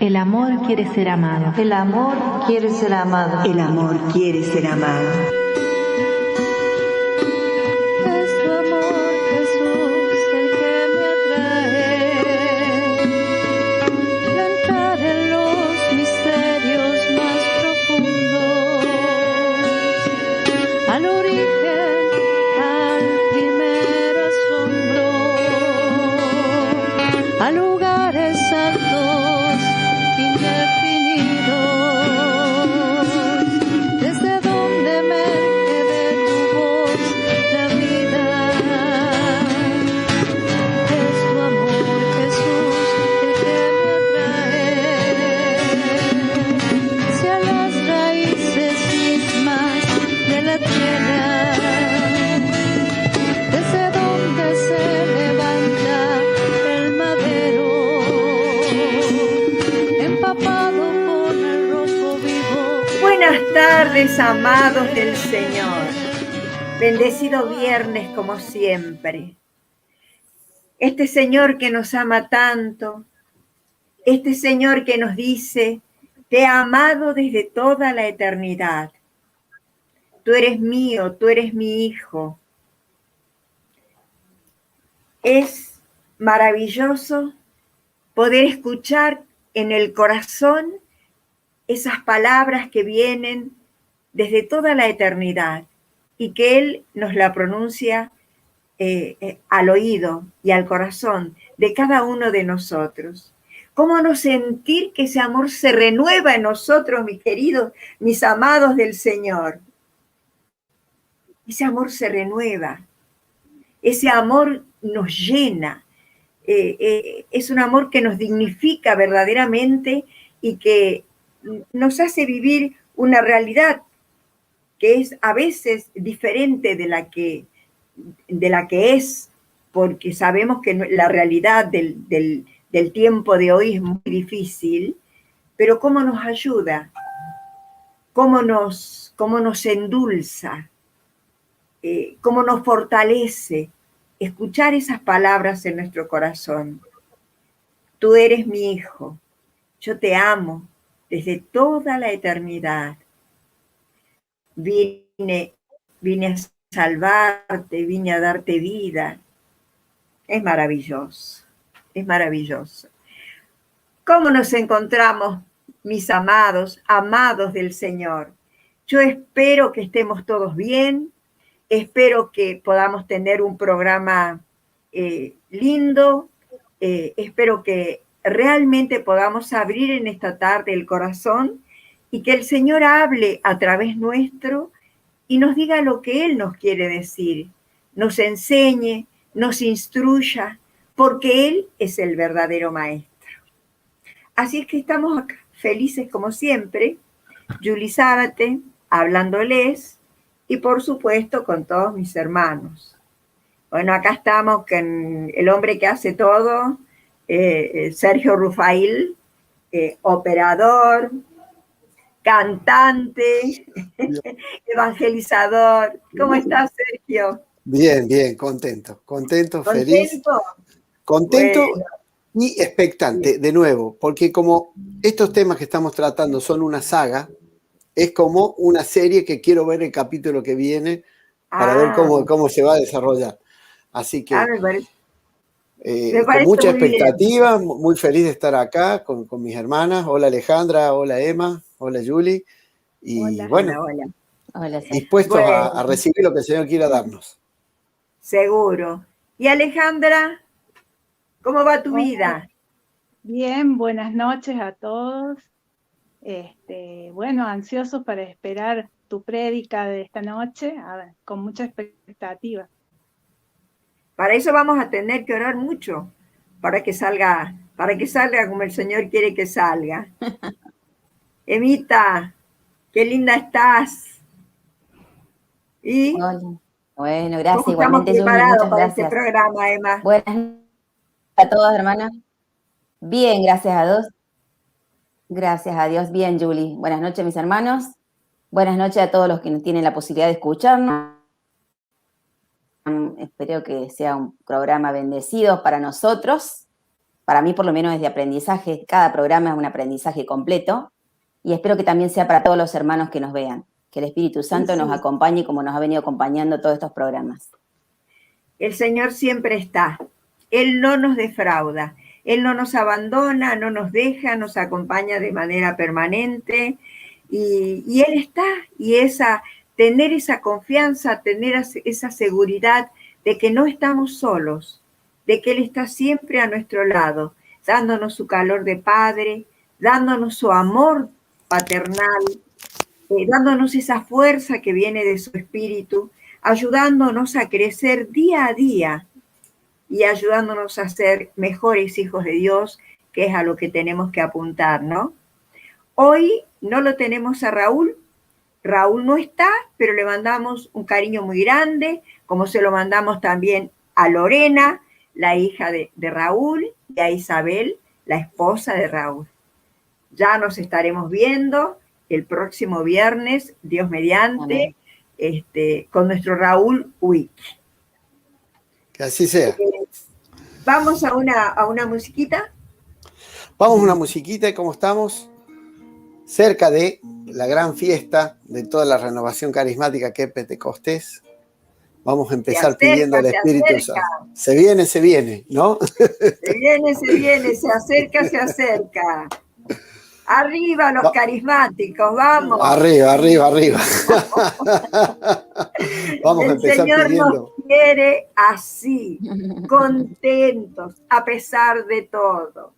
El amor quiere ser amado. El amor quiere ser amado. El amor quiere ser amado. Es tu amor, Jesús, el que me atrae. Entrar en los misterios más profundos, al origen, al primer asombro, a lugares altos, indefinidos, desde donde emerge de tu voz la vida. Es tu amor, Jesús, el que me atrae hacia las raíces mismas de la tierra, desde donde se levanta el madero, empapado con el rojo vivo. Buenas tardes, amados del Señor. Bendecido viernes como siempre. Este Señor que nos ama tanto, este Señor que nos dice, te he amado desde toda la eternidad. Tú eres mío, tú eres mi hijo. Es maravilloso poder escuchar en el corazón esas palabras que vienen desde toda la eternidad y que Él nos la pronuncia al oído y al corazón de cada uno de nosotros. ¿Cómo no sentir que ese amor se renueva en nosotros, mis queridos, mis amados del Señor? Ese amor se renueva, ese amor nos llena, es un amor que nos dignifica verdaderamente y que nos hace vivir una realidad que es a veces diferente de la que es, porque sabemos que la realidad del tiempo de hoy es muy difícil, pero cómo nos ayuda, cómo nos endulza, cómo nos fortalece escuchar esas palabras en nuestro corazón. Tú eres mi hijo, yo te amo desde toda la eternidad. Vine a salvarte, vine a darte vida. Es maravilloso, es maravilloso. ¿Cómo nos encontramos, mis amados, amados del Señor? Yo espero que estemos todos bien, espero que podamos tener un programa lindo, espero que realmente podamos abrir en esta tarde el corazón y que el Señor hable a través nuestro y nos diga lo que Él nos quiere decir, nos enseñe, nos instruya, porque Él es el verdadero maestro. Así es que estamos acá, felices como siempre, Juli Zárate, hablándoles, y por supuesto con todos mis hermanos. Bueno, acá estamos con el hombre que hace todo, Sergio Rufail, operador, cantante, evangelizador. ¿Cómo estás, Sergio? Bien, bien, contento, feliz, contento Bueno. Y expectante, de nuevo, porque como estos temas que estamos tratando son una saga, es como una serie que quiero ver el capítulo que viene para ver cómo se va a desarrollar. Así que me parece con mucha muy expectativa, bien. muy feliz de estar acá con mis hermanas. Hola Alejandra, hola Emma, hola Julie. Y Hola, bueno, hola. dispuestos a recibir lo que el Señor quiera darnos. Seguro. Y Alejandra, ¿cómo va tu vida? Bien, buenas noches a todos. Bueno, ansiosos para esperar tu prédica de esta noche, con mucha expectativa. Para eso vamos a tener que orar mucho, para que salga como el Señor quiere que salga. Emita, qué linda estás. ¿Y? Hola. Bueno, gracias. ¿Cómo Igualmente, estamos Julie, preparados muchas para gracias. este programa, Emma? Buenas noches a todos, hermanas. Bien, gracias a Dios. Gracias a Dios. Bien, Julie. Buenas noches, mis hermanos. Buenas noches a todos los que tienen la posibilidad de escucharnos. Espero que sea un programa bendecido para nosotros. para mí por lo menos es de aprendizaje, cada programa es un aprendizaje completo, y espero que también sea para todos los hermanos que nos vean, que el Espíritu Santo nos acompañe como nos ha venido acompañando todos estos programas. El Señor siempre está, Él no nos defrauda, Él no nos abandona, no nos deja, nos acompaña de manera permanente, y Él está, y tener esa confianza, tener esa seguridad de que no estamos solos, de que Él está siempre a nuestro lado, dándonos su calor de Padre, dándonos su amor paternal, dándonos esa fuerza que viene de su Espíritu, ayudándonos a crecer día a día y ayudándonos a ser mejores hijos de Dios, que es a lo que tenemos que apuntar, ¿no? Hoy no lo tenemos a Raúl. Raúl no está, pero le mandamos un cariño muy grande, como se lo mandamos también a Lorena, la hija de Raúl, y a Isabel, la esposa de Raúl. Ya nos estaremos viendo el próximo viernes, Dios mediante, con nuestro Raúl Wick. Que así sea. Vamos a una musiquita. Vamos a una musiquita y como estamos cerca de la gran fiesta de toda la renovación carismática que es Pentecostés, vamos a empezar pidiendo al Espíritu Santo. Se viene, ¿no? Se viene, se acerca. Arriba los carismáticos, vamos. Arriba. Vamos a empezar Señor pidiendo. Nos quiere así, contentos, a pesar de todo.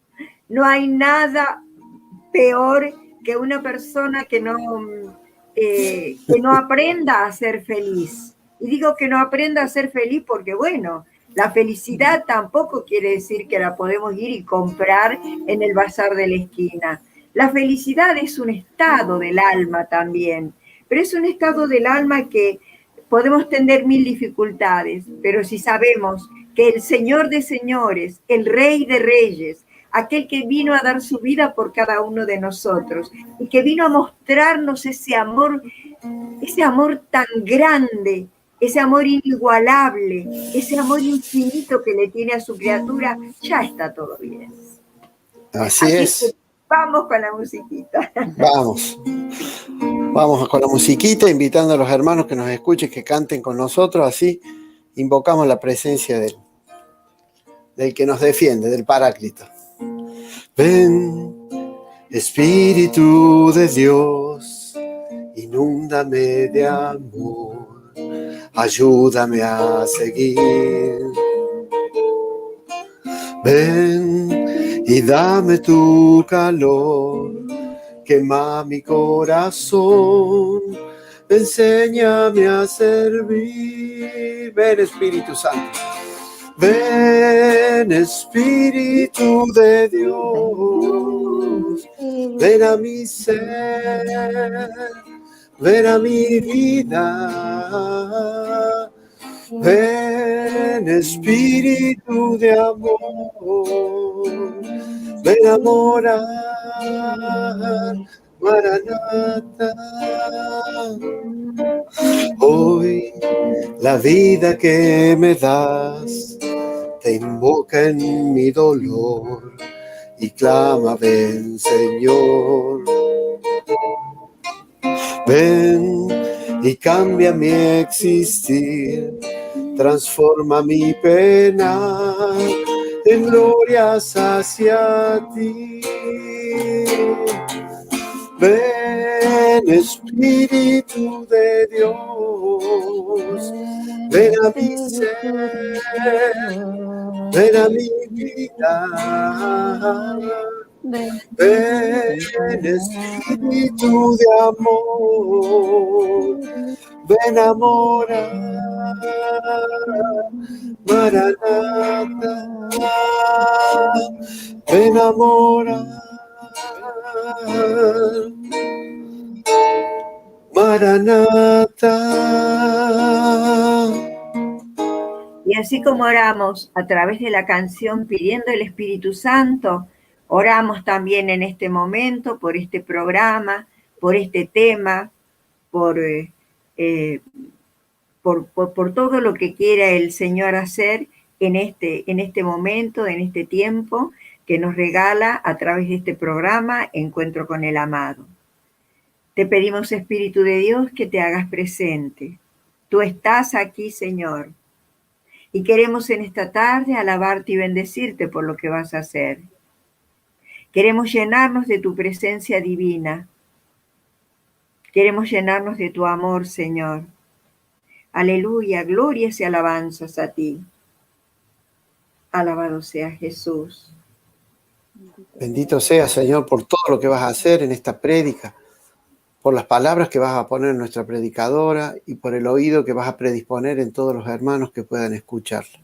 No hay nada peor que una persona que no aprenda a ser feliz. Y digo que no aprenda a ser feliz porque, bueno, la felicidad tampoco quiere decir que la podemos ir y comprar en el bazar de la esquina. La felicidad es un estado del alma también, pero es un estado del alma que podemos tener mil dificultades, pero si sabemos que el Señor de señores, el Rey de reyes, aquel que vino a dar su vida por cada uno de nosotros y que vino a mostrarnos ese amor tan grande, ese amor inigualable, ese amor infinito que le tiene a su criatura, ya está todo bien. Así es. Vamos con la musiquita. Vamos con la musiquita, invitando a los hermanos que nos escuchen, que canten con nosotros, así invocamos la presencia del que nos defiende, del Paráclito. Ven, Espíritu de Dios, inúndame de amor, ayúdame a seguir. Ven y dame tu calor, quema mi corazón, enséñame a servir. Ven, Espíritu Santo. Ven, Espíritu de Dios, ven a mi ser, ven a mi vida. Ven, Espíritu de amor, ven a morar, Maranata. Hoy la vida que me das te invoca en mi dolor y clama, ven, Señor. Ven y cambia mi existir, transforma mi pena en glorias hacia ti. Ven, Espíritu de Dios, ven a mi ser, ven a mi vida. Ven, Espíritu de amor, ven a morar, Maranata, ven a morar, Maranata. Y así como oramos a través de la canción pidiendo el Espíritu Santo, oramos también en este momento por este programa, por este tema, por todo lo que quiera el Señor hacer en este momento, en este tiempo. que nos regala a través de este programa Encuentro con el Amado. Te pedimos, Espíritu de Dios, que te hagas presente. Tú estás aquí, Señor, y queremos en esta tarde alabarte y bendecirte por lo que vas a hacer. Queremos llenarnos de tu presencia divina. Queremos llenarnos de tu amor, Señor. Aleluya, glorias y alabanzas a ti. Alabado sea Jesús. Bendito sea, Señor, por todo lo que vas a hacer en esta prédica, por las palabras que vas a poner en nuestra predicadora y por el oído que vas a predisponer en todos los hermanos que puedan escucharla.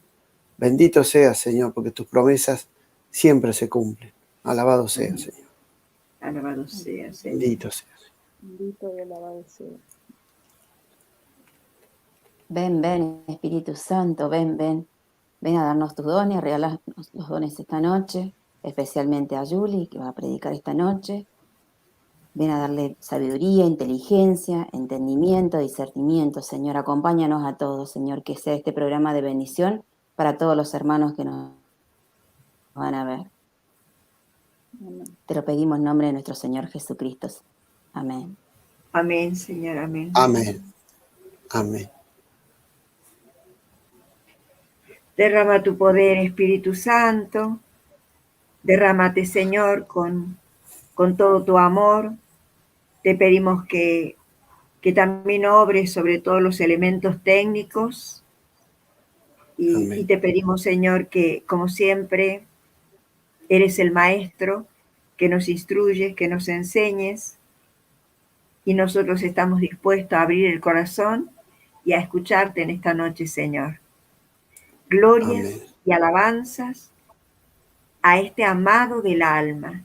Bendito sea, Señor, porque tus promesas siempre se cumplen. Alabado sea, Señor. Alabado sea, Señor. Bendito sea. Bendito y alabado sea. Ven, ven, Espíritu Santo, ven, ven. Ven a darnos tus dones, a regalarnos los dones esta noche, especialmente a Julie, que va a predicar esta noche. Ven a darle sabiduría, inteligencia, entendimiento, discernimiento. Señor, acompáñanos a todos, Señor, que sea este programa de bendición para todos los hermanos que nos van a ver. Amén. Te lo pedimos en nombre de nuestro Señor Jesucristo. Amén. Amén, Señor, amén. Amén. Amén. Derrama tu poder, Espíritu Santo. Derrámate, Señor, con todo tu amor. Te pedimos que también obres sobre todos los elementos técnicos. Y te pedimos, Señor, que como siempre eres el Maestro, que nos instruyes, que nos enseñes. Y nosotros estamos dispuestos a abrir el corazón y a escucharte en esta noche, Señor. Glorias Amén. y alabanzas a este amado del alma,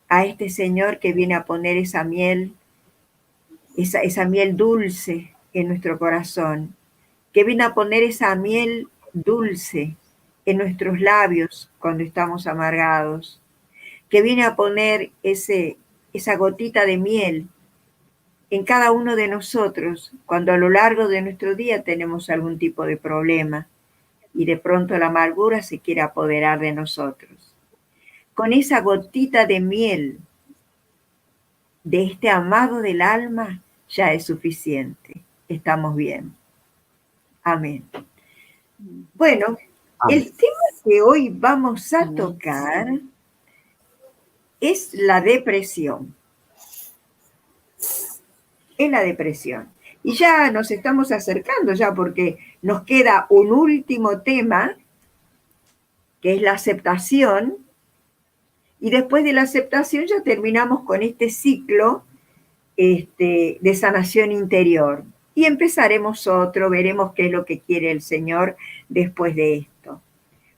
a este Señor que viene a poner esa miel dulce en nuestro corazón, que viene a poner esa miel dulce en nuestros labios cuando estamos amargados, que viene a poner esa gotita de miel en cada uno de nosotros cuando a lo largo de nuestro día tenemos algún tipo de problema y de pronto la amargura se quiere apoderar de nosotros. Con esa gotita de miel de este amado del alma ya es suficiente. Estamos bien. Amén. Bueno, Amén. el tema que hoy vamos a tocar es la depresión. Es la depresión. Y ya nos estamos acercando ya porque nos queda un último tema, que es la aceptación. Y después de la aceptación ya terminamos con este ciclo de sanación interior. Y empezaremos otro, veremos qué es lo que quiere el Señor después de esto.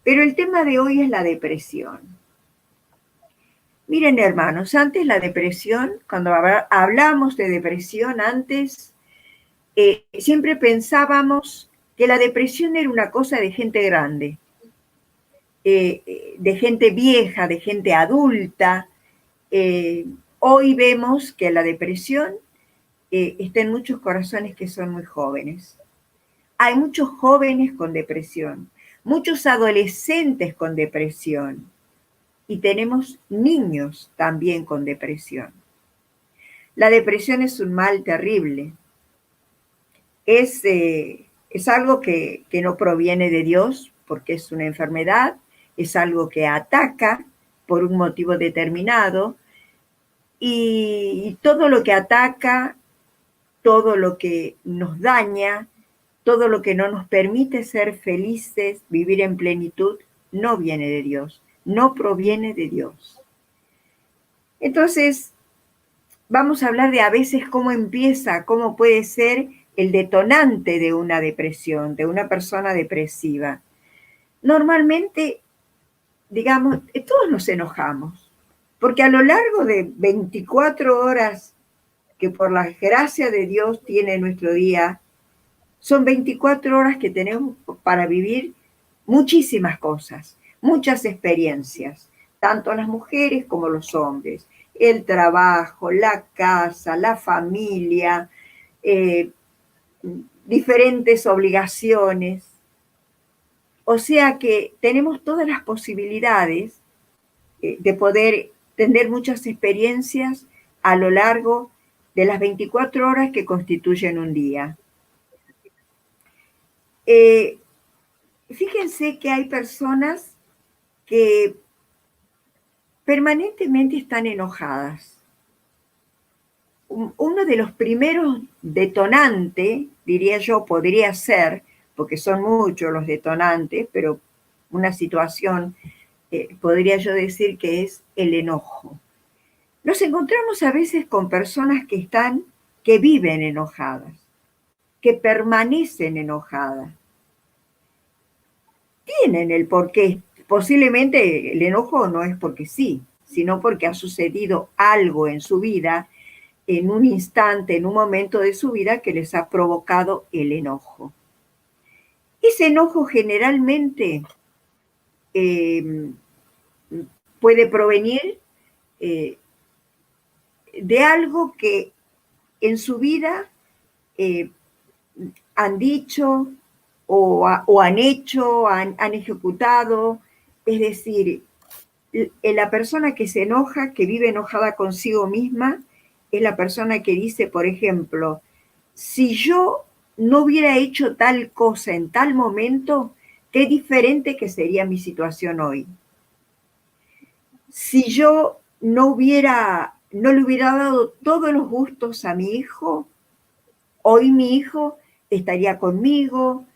Pero el tema de hoy es la depresión. Miren, hermanos, antes la depresión, cuando hablamos de depresión antes, siempre pensábamos que la depresión era una cosa de gente grande, de gente vieja, de gente adulta. Hoy vemos que la depresión está en muchos corazones que son muy jóvenes. Hay muchos jóvenes con depresión, muchos adolescentes con depresión y tenemos niños también con depresión. La depresión es un mal terrible. Es algo que no proviene de Dios porque es una enfermedad, es algo que ataca por un motivo determinado y todo lo que ataca, todo lo que nos daña, todo lo que no nos permite ser felices, vivir en plenitud, no viene de Dios, no proviene de Dios. Entonces, vamos a hablar de a veces cómo empieza, cómo puede ser el detonante de una depresión, de una persona depresiva. Normalmente, digamos, todos nos enojamos, porque a lo largo de 24 horas que por la gracia de Dios tiene nuestro día, son 24 horas que tenemos para vivir muchísimas cosas, muchas experiencias, tanto las mujeres como los hombres, el trabajo, la casa, la familia, diferentes obligaciones. O sea que tenemos todas las posibilidades de poder tener muchas experiencias a lo largo de las 24 horas que constituyen un día. Fíjense que hay personas que permanentemente están enojadas. Uno de los primeros detonantes, diría yo, podría ser, porque son muchos los detonantes, pero una situación, podría yo decir que es el enojo. Nos encontramos a veces con personas que viven enojadas, que permanecen enojadas. Tienen el porqué. Posiblemente el enojo no es porque sí, sino porque ha sucedido algo en su vida, en un instante, en un momento de su vida que les ha provocado el enojo. Ese enojo generalmente puede provenir de algo que en su vida han dicho o han hecho, han ejecutado. Es decir, la persona que se enoja, que vive enojada consigo misma, es la persona que dice, por ejemplo, si yo no hubiera hecho tal cosa en tal momento, qué diferente que sería mi situación hoy. Si yo no le hubiera dado todos los gustos a mi hijo, hoy mi hijo estaría conmigo,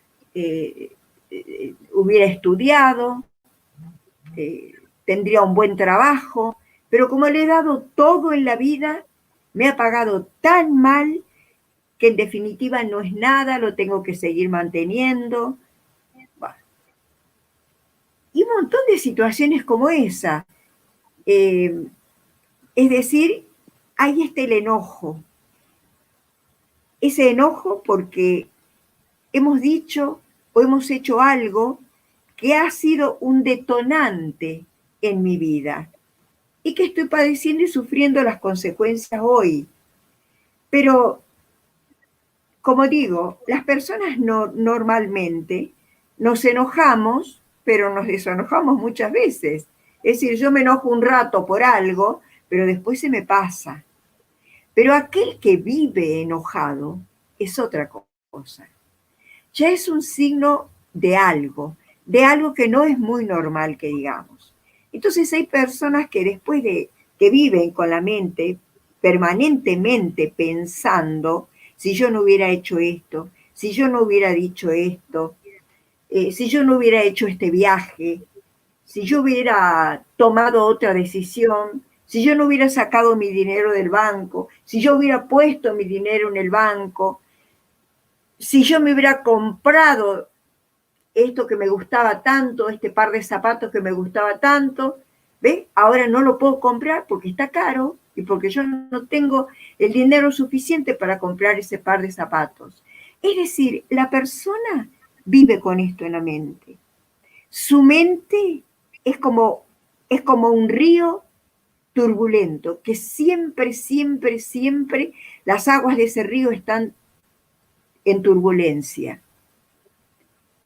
hubiera estudiado, tendría un buen trabajo, pero como le he dado todo en la vida, me ha pagado tan mal que en definitiva no es nada, lo tengo que seguir manteniendo. Bueno. Y un montón de situaciones como esa. Es decir, ahí está el enojo. Ese enojo porque hemos dicho o hemos hecho algo que ha sido un detonante en mi vida y que estoy padeciendo y sufriendo las consecuencias hoy. Pero, como digo, las personas normalmente nos enojamos, pero nos desenojamos muchas veces. Es decir, yo me enojo un rato por algo, pero después se me pasa. Pero aquel que vive enojado es otra cosa. Ya es un signo de algo que no es muy normal que digamos. Entonces hay personas que después de que viven con la mente permanentemente pensando, si yo no hubiera hecho esto, si yo no hubiera dicho esto, si yo no hubiera hecho este viaje, si yo hubiera tomado otra decisión, si yo no hubiera sacado mi dinero del banco, si yo hubiera puesto mi dinero en el banco, si yo me hubiera comprado esto que me gustaba tanto, este par de zapatos que me gustaba tanto, ¿ve? Ahora no lo puedo comprar porque está caro y porque yo no tengo el dinero suficiente para comprar ese par de zapatos. Es decir, la persona vive con esto en la mente. Su mente es como un río turbulento, que siempre, siempre, siempre las aguas de ese río están en turbulencia.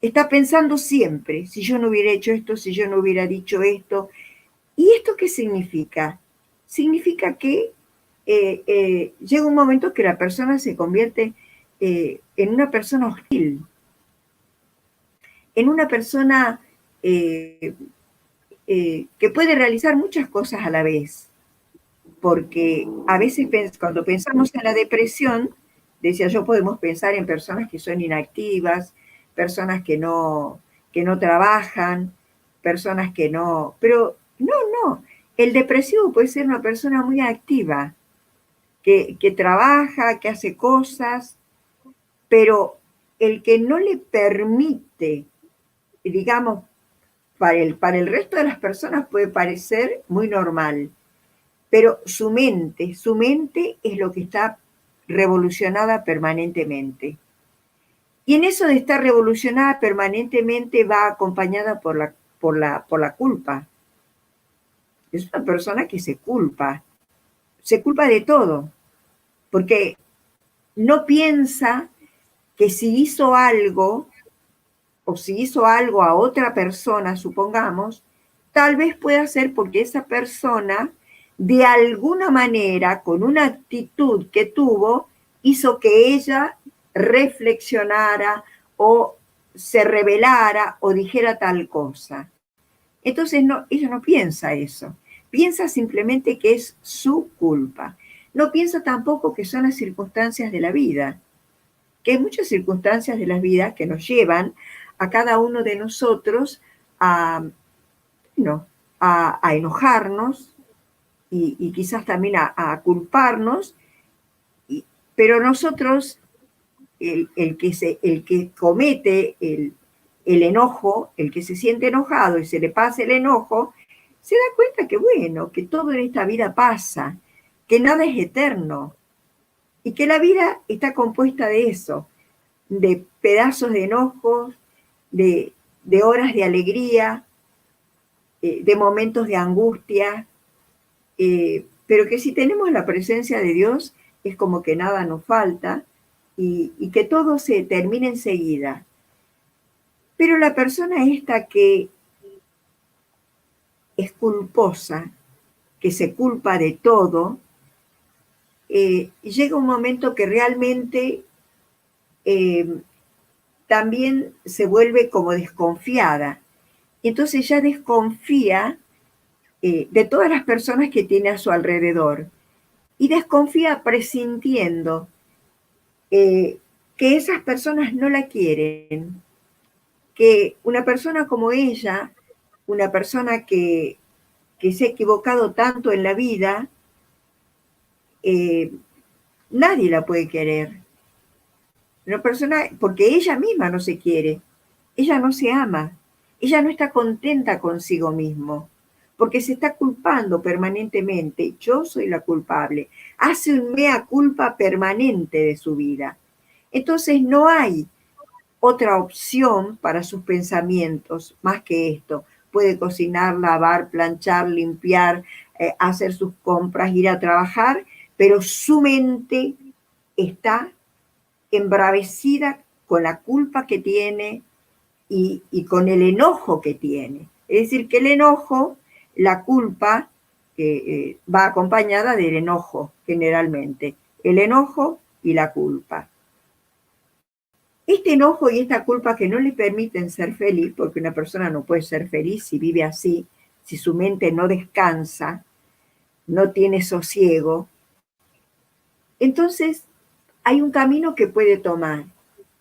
Está pensando siempre, si yo no hubiera hecho esto, si yo no hubiera dicho esto. ¿Y esto qué significa? Significa que llega un momento que la persona se convierte en una persona hostil, en una persona que puede realizar muchas cosas a la vez. Porque a veces cuando pensamos en la depresión, decía yo, podemos pensar en personas que son inactivas, personas que no trabajan, personas que no... Pero no, el depresivo puede ser una persona muy activa, que trabaja, que hace cosas, pero el que no le permite, digamos, para el resto de las personas puede parecer muy normal, pero su mente es lo que está revolucionada permanentemente. Y en eso de estar revolucionada permanentemente va acompañada por la culpa. Es una persona que se culpa de todo, porque no piensa que si hizo algo, o si hizo algo a otra persona, supongamos, tal vez pueda ser porque esa persona, de alguna manera, con una actitud que tuvo, hizo que ella reflexionara o se rebelara o dijera tal cosa. Entonces ella no piensa eso, piensa simplemente que es su culpa. No piensa tampoco que son las circunstancias de la vida, que hay muchas circunstancias de la vida que nos llevan a cada uno de nosotros a enojarnos y quizás también a culparnos, pero nosotros, el que comete el enojo, el que se siente enojado y se le pasa el enojo, se da cuenta que bueno, que todo en esta vida pasa, que nada es eterno y que la vida está compuesta de eso, de pedazos de enojos, de horas de alegría, de momentos de angustia, pero que si tenemos la presencia de Dios es como que nada nos falta y que todo se termina enseguida. Pero la persona esta que es culposa, que se culpa de todo, llega un momento que realmente también se vuelve como desconfiada. Entonces ya desconfía de todas las personas que tiene a su alrededor y desconfía presintiendo que esas personas no la quieren, que una persona como ella, una persona que se ha equivocado tanto en la vida, nadie la puede querer. Una persona, porque ella misma no se quiere, ella no se ama, ella no está contenta consigo mismo, porque se está culpando permanentemente. Yo soy la culpable. Hace un mea culpa permanente de su vida. Entonces no hay otra opción para sus pensamientos más que esto. Puede cocinar, lavar, planchar, limpiar, hacer sus compras, ir a trabajar, pero su mente está embravecida con la culpa que tiene y con el enojo que tiene. Es decir, que el enojo, la culpa, va acompañada del enojo generalmente. El enojo y la culpa. Este enojo y esta culpa que no le permiten ser feliz, porque una persona no puede ser feliz si vive así, si su mente no descansa, no tiene sosiego. Entonces, hay un camino que puede tomar.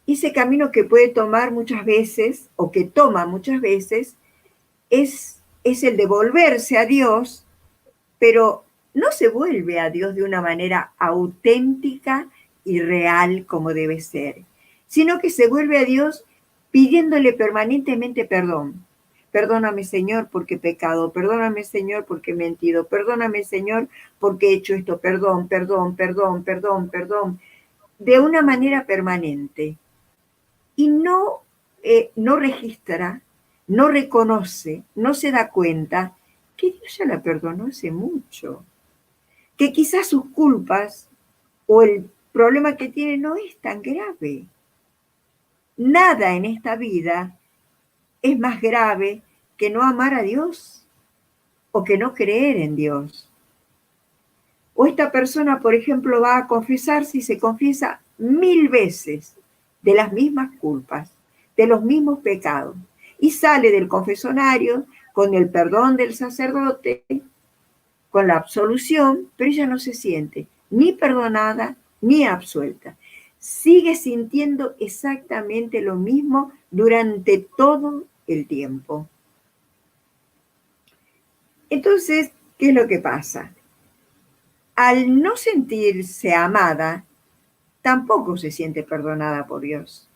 Y ese camino que puede tomar muchas veces, o que toma muchas veces, es el de volverse a Dios, pero no se vuelve a Dios de una manera auténtica y real como debe ser, sino que se vuelve a Dios pidiéndole permanentemente perdón. Perdóname, Señor, porque he pecado. Perdóname, Señor, porque he mentido. Perdóname, Señor, porque he hecho esto. Perdón, perdón, perdón, perdón, perdón. De una manera permanente. Y no registra, no reconoce, no se da cuenta que Dios ya la perdonó hace mucho. Que quizás sus culpas o el problema que tiene no es tan grave. Nada en esta vida es más grave que no amar a Dios o que no creer en Dios. O esta persona, por ejemplo, va a confesarse y se confiesa 1000 veces de las mismas culpas, de los mismos pecados, y sale del confesionario con el perdón del sacerdote, con la absolución, pero ella no se siente ni perdonada ni absuelta. Sigue sintiendo exactamente lo mismo durante todo el tiempo. Entonces, ¿qué es lo que pasa? Al no sentirse amada, tampoco se siente perdonada por Dios.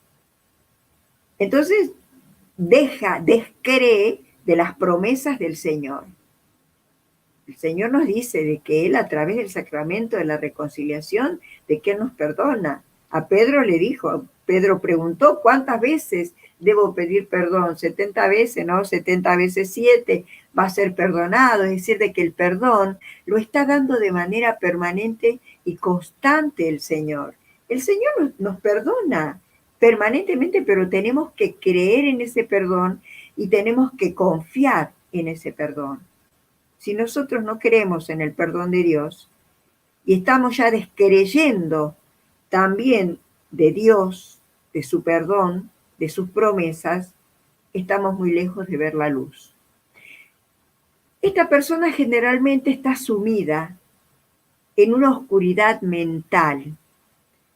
Entonces, descree de las promesas del Señor. El Señor nos dice de que Él, a través del sacramento de la reconciliación, de que Él nos perdona. A Pedro le dijo, Pedro preguntó, ¿cuántas veces debo pedir perdón? 70 veces, ¿no? 70 veces 7 va a ser perdonado. Es decir, de que el perdón lo está dando de manera permanente y constante el Señor. El Señor nos perdona permanentemente, pero tenemos que creer en ese perdón y tenemos que confiar en ese perdón. Si nosotros no creemos en el perdón de Dios y estamos ya descreyendo también de Dios, de su perdón, de sus promesas, estamos muy lejos de ver la luz. Esta persona generalmente está sumida en una oscuridad mental.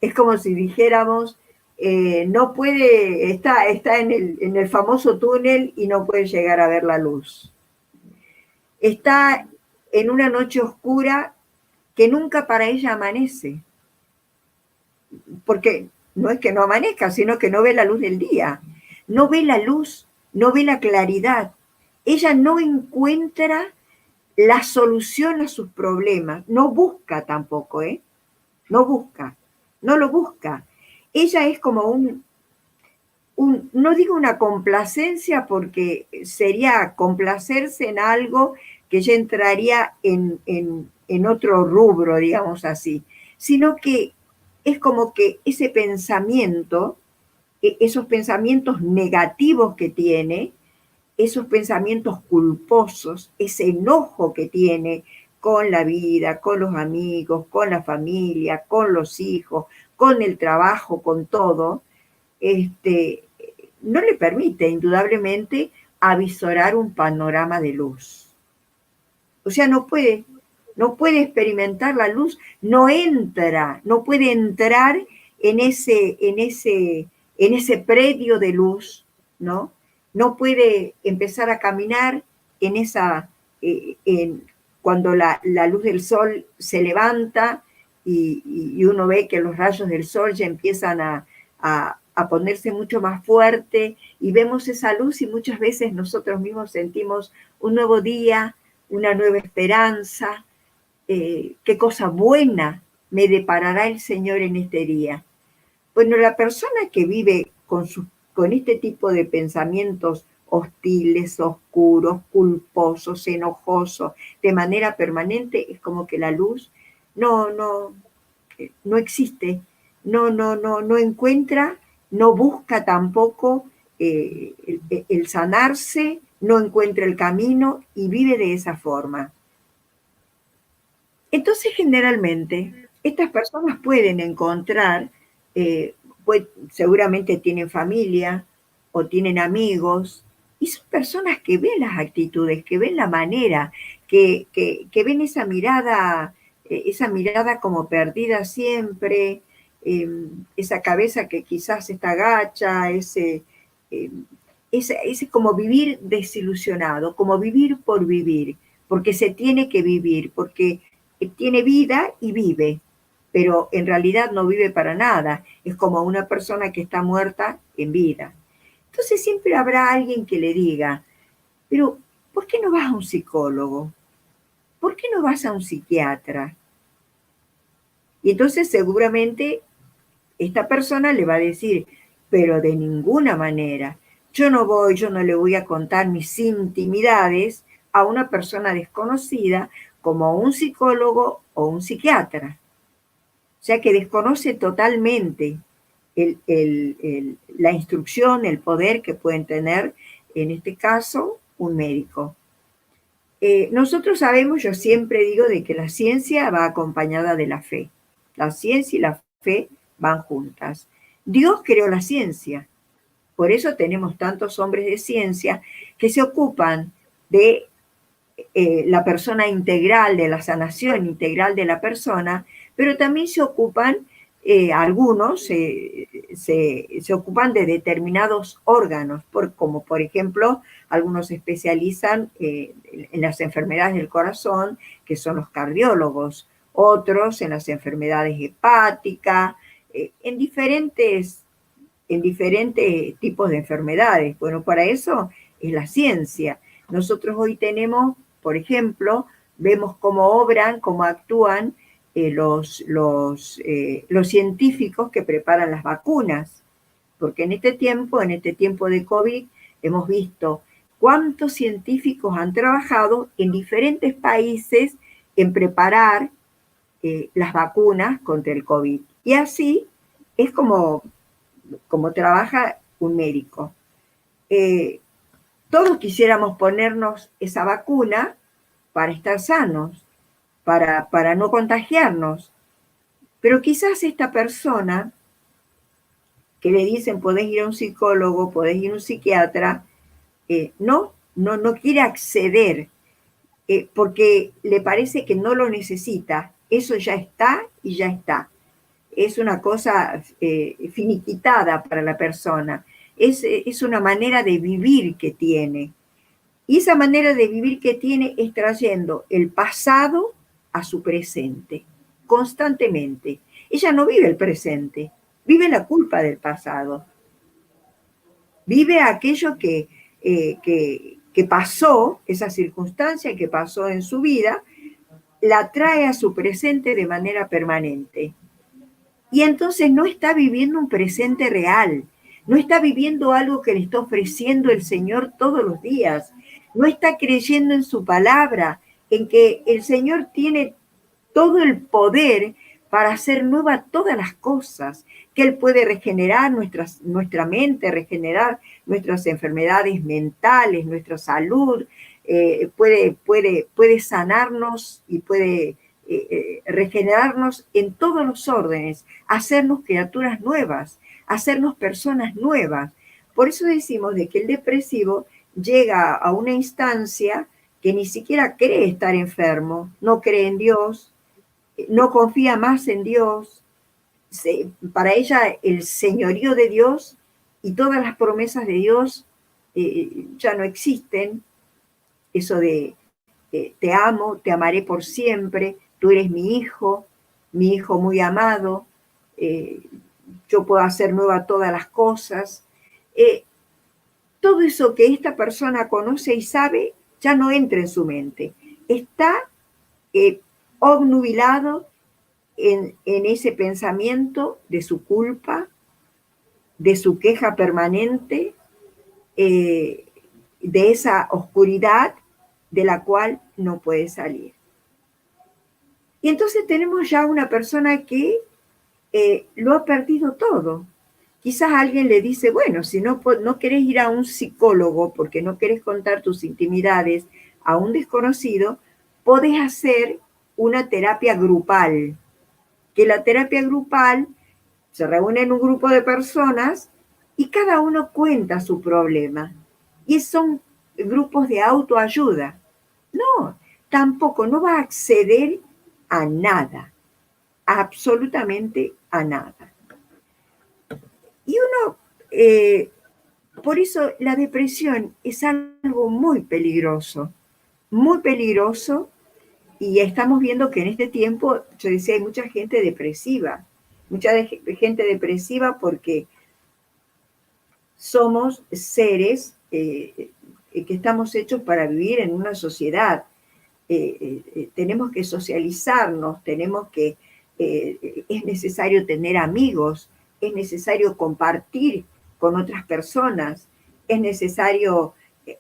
Es como si dijéramos, no puede, está en el famoso túnel y no puede llegar a ver la luz. Está en una noche oscura que nunca para ella amanece. Porque no es que no amanezca, sino que no ve la luz del día. No ve la luz, no ve la claridad. Ella no encuentra la solución a sus problemas. No busca tampoco, ¿eh? No busca, no lo busca. Ella es como no digo una complacencia porque sería complacerse en algo que ya entraría en otro rubro, digamos así, sino que es como que ese pensamiento, esos pensamientos negativos que tiene, esos pensamientos culposos, ese enojo que tiene con la vida, con los amigos, con la familia, con los hijos, con el trabajo, con todo, no le permite indudablemente avisorar un panorama de luz. O sea, no puede experimentar la luz, no puede entrar en ese predio de luz, ¿no? No puede empezar a caminar en cuando la luz del sol se levanta y uno ve que los rayos del sol ya empiezan a ponerse mucho más fuerte y vemos esa luz y muchas veces nosotros mismos sentimos un nuevo día, una nueva esperanza, qué cosa buena me deparará el Señor en este día. Bueno, la persona que vive con este tipo de pensamientos hostiles, oscuros, culposos, enojosos, de manera permanente, es como que la luz no existe, no encuentra, no busca tampoco el sanarse, no encuentra el camino y vive de esa forma. Entonces, generalmente, estas personas pueden encontrar, seguramente tienen familia o tienen amigos, y son personas que ven las actitudes, que ven la manera, que ven esa mirada como perdida siempre, esa cabeza que quizás está agacha, ese como vivir desilusionado, como vivir por vivir, porque se tiene que vivir, porque tiene vida y vive, pero en realidad no vive para nada. Es como una persona que está muerta en vida. Entonces siempre habrá alguien que le diga, pero ¿por qué no vas a un psicólogo? ¿Por qué no vas a un psiquiatra? Y entonces seguramente esta persona le va a decir, pero de ninguna manera. Yo no le voy a contar mis intimidades a una persona desconocida como un psicólogo o un psiquiatra. O sea que desconoce totalmente la instrucción, el poder que pueden tener, en este caso, un médico. Nosotros sabemos, yo siempre digo, de que la ciencia va acompañada de la fe. La ciencia y la fe van juntas. Dios creó la ciencia. Por eso tenemos tantos hombres de ciencia que se ocupan de la persona integral, de la sanación integral de la persona, pero también se ocupan, algunos se ocupan de determinados órganos, como por ejemplo, algunos se especializan en las enfermedades del corazón, que son los cardiólogos, otros en las enfermedades hepáticas, en diferentes tipos de enfermedades. Bueno, para eso es la ciencia. Nosotros hoy tenemos, por ejemplo, vemos cómo obran, cómo actúan los científicos que preparan las vacunas, porque en este tiempo de COVID, hemos visto cuántos científicos han trabajado en diferentes países en preparar las vacunas contra el COVID. Y así es como trabaja un médico. Todos quisiéramos ponernos esa vacuna para estar sanos, para no contagiarnos. Pero quizás esta persona que le dicen podés ir a un psicólogo, podés ir a un psiquiatra, no quiere acceder porque le parece que no lo necesita. Eso ya está y ya está. Es una cosa finiquitada para la persona. Es una manera de vivir que tiene. Y esa manera de vivir que tiene es trayendo el pasado a su presente, constantemente. Ella no vive el presente, vive la culpa del pasado. Vive aquello que pasó, esa circunstancia que pasó en su vida, la trae a su presente de manera permanente. Y entonces no está viviendo un presente real, no está viviendo algo que le está ofreciendo el Señor todos los días, no está creyendo en su palabra, en que el Señor tiene todo el poder para hacer nueva todas las cosas, que Él puede regenerar nuestra mente, regenerar nuestras enfermedades mentales, nuestra salud, puede sanarnos y puede regenerarnos en todos los órdenes, hacernos criaturas nuevas, hacernos personas nuevas. Por eso decimos de que el depresivo llega a una instancia que ni siquiera cree estar enfermo, no cree en Dios, no confía más en Dios. Para ella el señorío de Dios y todas las promesas de Dios ya no existen. Eso de te amo, te amaré por siempre, tú eres mi hijo muy amado, yo puedo hacer nueva todas las cosas. Todo eso que esta persona conoce y sabe ya no entra en su mente. Está obnubilado en ese pensamiento de su culpa, de su queja permanente, de esa oscuridad de la cual no puede salir. Y entonces tenemos ya una persona que lo ha perdido todo. Quizás alguien le dice, bueno, si no querés ir a un psicólogo porque no querés contar tus intimidades a un desconocido, podés hacer una terapia grupal. Que la terapia grupal se reúne en un grupo de personas y cada uno cuenta su problema. Y son grupos de autoayuda. No, tampoco, no va a acceder a nada, absolutamente a nada. Y uno, por eso la depresión es algo muy peligroso, y estamos viendo que en este tiempo, yo decía, hay mucha gente depresiva porque somos seres que estamos hechos para vivir en una sociedad. Tenemos que socializarnos, es necesario tener amigos, es necesario compartir con otras personas, es necesario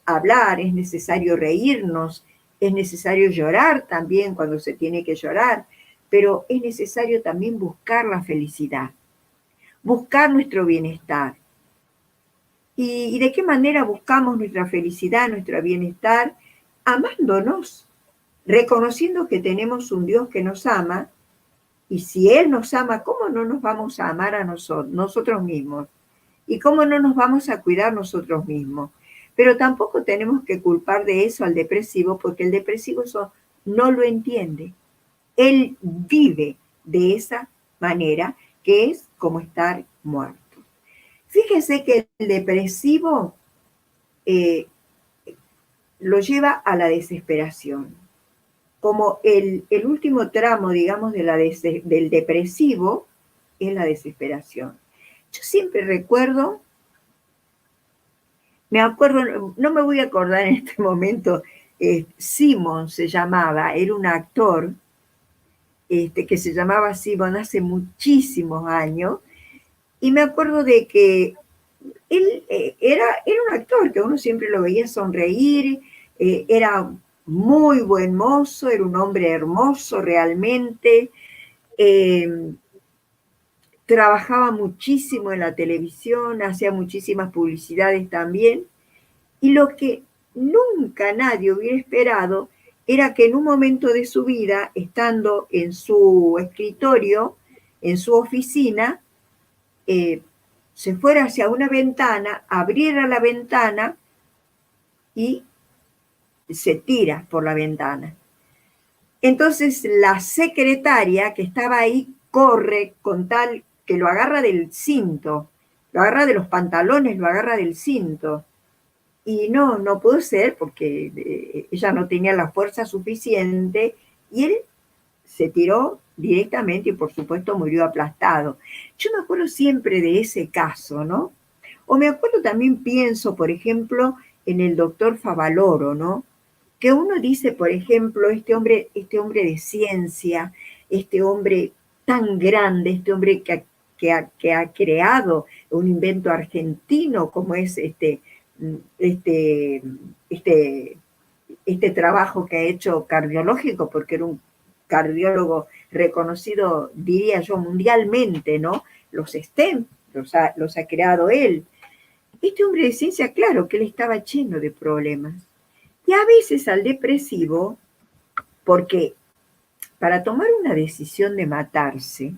hablar, es necesario reírnos, es necesario llorar también cuando se tiene que llorar, pero es necesario también buscar la felicidad, buscar nuestro bienestar. ¿Y de qué manera buscamos nuestra felicidad, nuestro bienestar? Amándonos, reconociendo que tenemos un Dios que nos ama, y si Él nos ama, ¿cómo no nos vamos a amar a nosotros mismos? ¿Y cómo no nos vamos a cuidar nosotros mismos? Pero tampoco tenemos que culpar de eso al depresivo, porque el depresivo eso no lo entiende. Él vive de esa manera, que es como estar muerto. Fíjense que el depresivo lo lleva a la desesperación. Como el último tramo, digamos, del depresivo es la desesperación. Yo siempre recuerdo, no me voy a acordar en este momento, Simon se llamaba, era un actor que se llamaba Simon hace muchísimos años, y me acuerdo de que él era un actor que uno siempre lo veía sonreír, era muy buen mozo, era un hombre hermoso realmente, trabajaba muchísimo en la televisión, hacía muchísimas publicidades también, Y lo que nunca nadie hubiera esperado era que en un momento de su vida, estando en su escritorio, en su oficina, se fuera hacia una ventana, abriera la ventana y se tira por la ventana. Entonces la secretaria que estaba ahí corre con tal que lo agarra del cinto, lo agarra de los pantalones, lo agarra del cinto. Y no pudo ser porque ella no tenía la fuerza suficiente y él se tiró directamente y por supuesto murió aplastado. Yo me acuerdo siempre de ese caso, ¿no? O me acuerdo también, pienso, por ejemplo, en el doctor Favaloro, ¿no? Que uno dice, por ejemplo, este hombre de ciencia, este hombre tan grande, este hombre que ha creado un invento argentino como es este trabajo que ha hecho cardiológico, porque era un cardiólogo reconocido, diría yo, mundialmente, ¿no? Los STEM los ha creado él. Este hombre de ciencia, claro que él estaba lleno de problemas. Y a veces al depresivo, porque para tomar una decisión de matarse,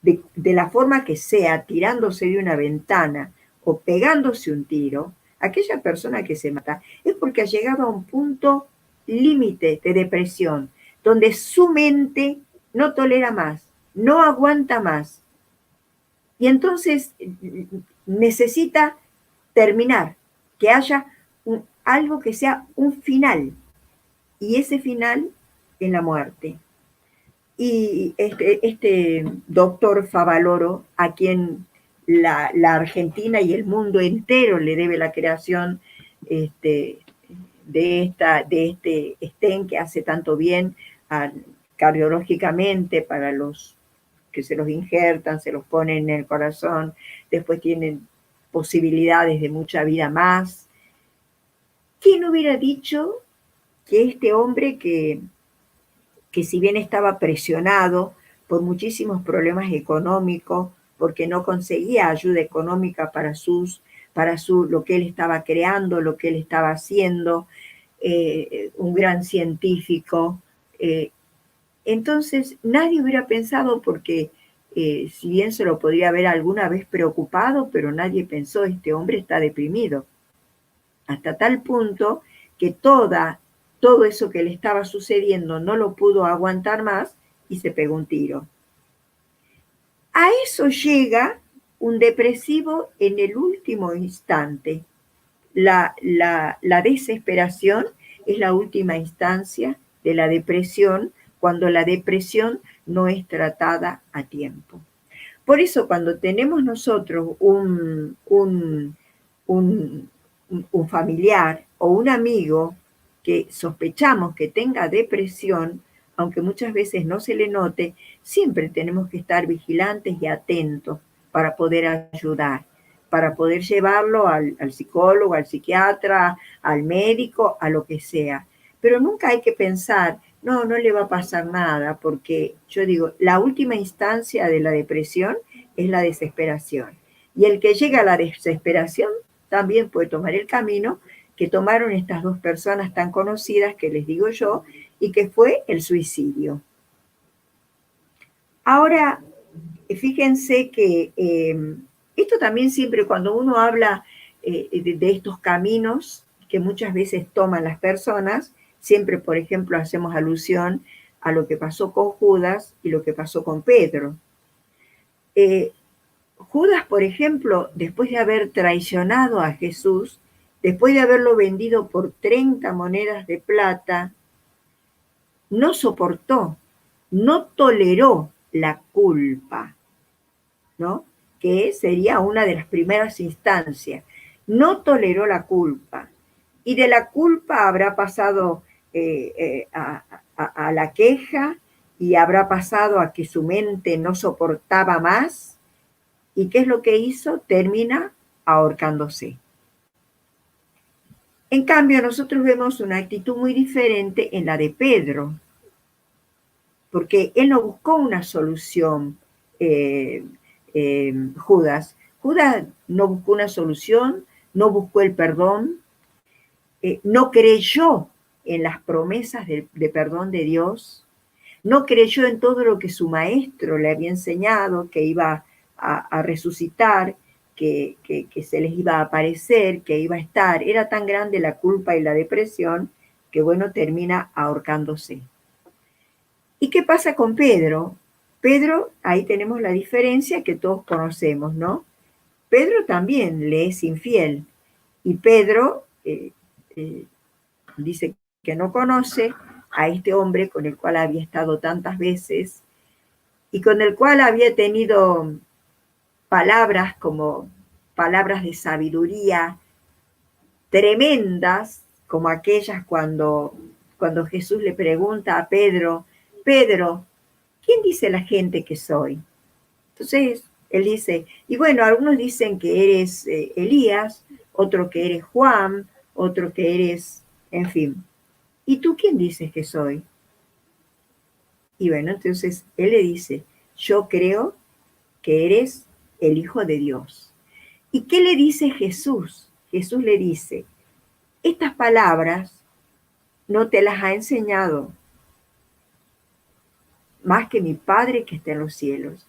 de la forma que sea, tirándose de una ventana o pegándose un tiro, aquella persona que se mata es porque ha llegado a un punto límite de depresión, donde su mente no tolera más, no aguanta más. Y entonces necesita terminar, que haya algo que sea un final. Y ese final es la muerte. Y este doctor Favaloro, a quien la Argentina y el mundo entero le debe la creación de este stent que hace tanto bien cardiológicamente para los que se los injertan, se los ponen en el corazón, después tienen posibilidades de mucha vida más. ¿Quién hubiera dicho que este hombre que si bien estaba presionado por muchísimos problemas económicos, porque no conseguía ayuda económica para lo que él estaba creando, lo que él estaba haciendo, un gran científico. Entonces, nadie hubiera pensado, porque si bien se lo podría haber alguna vez preocupado, pero nadie pensó, este hombre está deprimido. Hasta tal punto que todo eso que le estaba sucediendo no lo pudo aguantar más y se pegó un tiro. A eso llega un depresivo en el último instante. La desesperación es la última instancia de la depresión, cuando la depresión no es tratada a tiempo. Por eso cuando tenemos nosotros un familiar o un amigo que sospechamos que tenga depresión, aunque muchas veces no se le note, siempre tenemos que estar vigilantes y atentos para poder ayudar, para poder llevarlo al psicólogo, al psiquiatra, al médico, a lo que sea. Pero nunca hay que pensar, no le va a pasar nada, porque yo digo, la última instancia de la depresión es la desesperación. Y el que llega a la desesperación también puede tomar el camino que tomaron estas dos personas tan conocidas que les digo yo, y que fue el suicidio. Ahora, fíjense que esto también siempre cuando uno habla de estos caminos que muchas veces toman las personas, siempre, por ejemplo, hacemos alusión a lo que pasó con Judas y lo que pasó con Pedro. Judas, por ejemplo, después de haber traicionado a Jesús, después de haberlo vendido por 30 monedas de plata, no soportó, no toleró la culpa, ¿no? Que sería una de las primeras instancias. No toleró la culpa. Y de la culpa habrá pasado a la queja, y habrá pasado a que su mente no soportaba más. ¿Y qué es lo que hizo? Termina ahorcándose. En cambio, nosotros vemos una actitud muy diferente en la de Pedro, porque él no buscó una solución, Judas. Judas no buscó una solución no buscó el perdón, no creyó en las promesas de perdón de Dios, no creyó en todo lo que su maestro le había enseñado, que iba a resucitar, que se les iba a aparecer, que iba a estar. Era tan grande la culpa y la depresión que, bueno, termina ahorcándose. ¿Y qué pasa con Pedro? Pedro, ahí tenemos la diferencia que todos conocemos, ¿no? Pedro también le es infiel. Y Pedro dice que no conoce a este hombre con el cual había estado tantas veces y con el cual había tenido palabras como palabras de sabiduría tremendas, como aquellas cuando Jesús le pregunta a Pedro, Pedro, ¿quién dice la gente que soy? Entonces él dice, y bueno, algunos dicen que eres Elías, otro que eres Juan, otro que eres, en fin. ¿Y tú quién dices que soy? Y bueno, entonces él le dice, yo creo que eres el Hijo de Dios. ¿Y qué le dice Jesús? Jesús le dice, estas palabras no te las ha enseñado más que mi Padre que está en los cielos.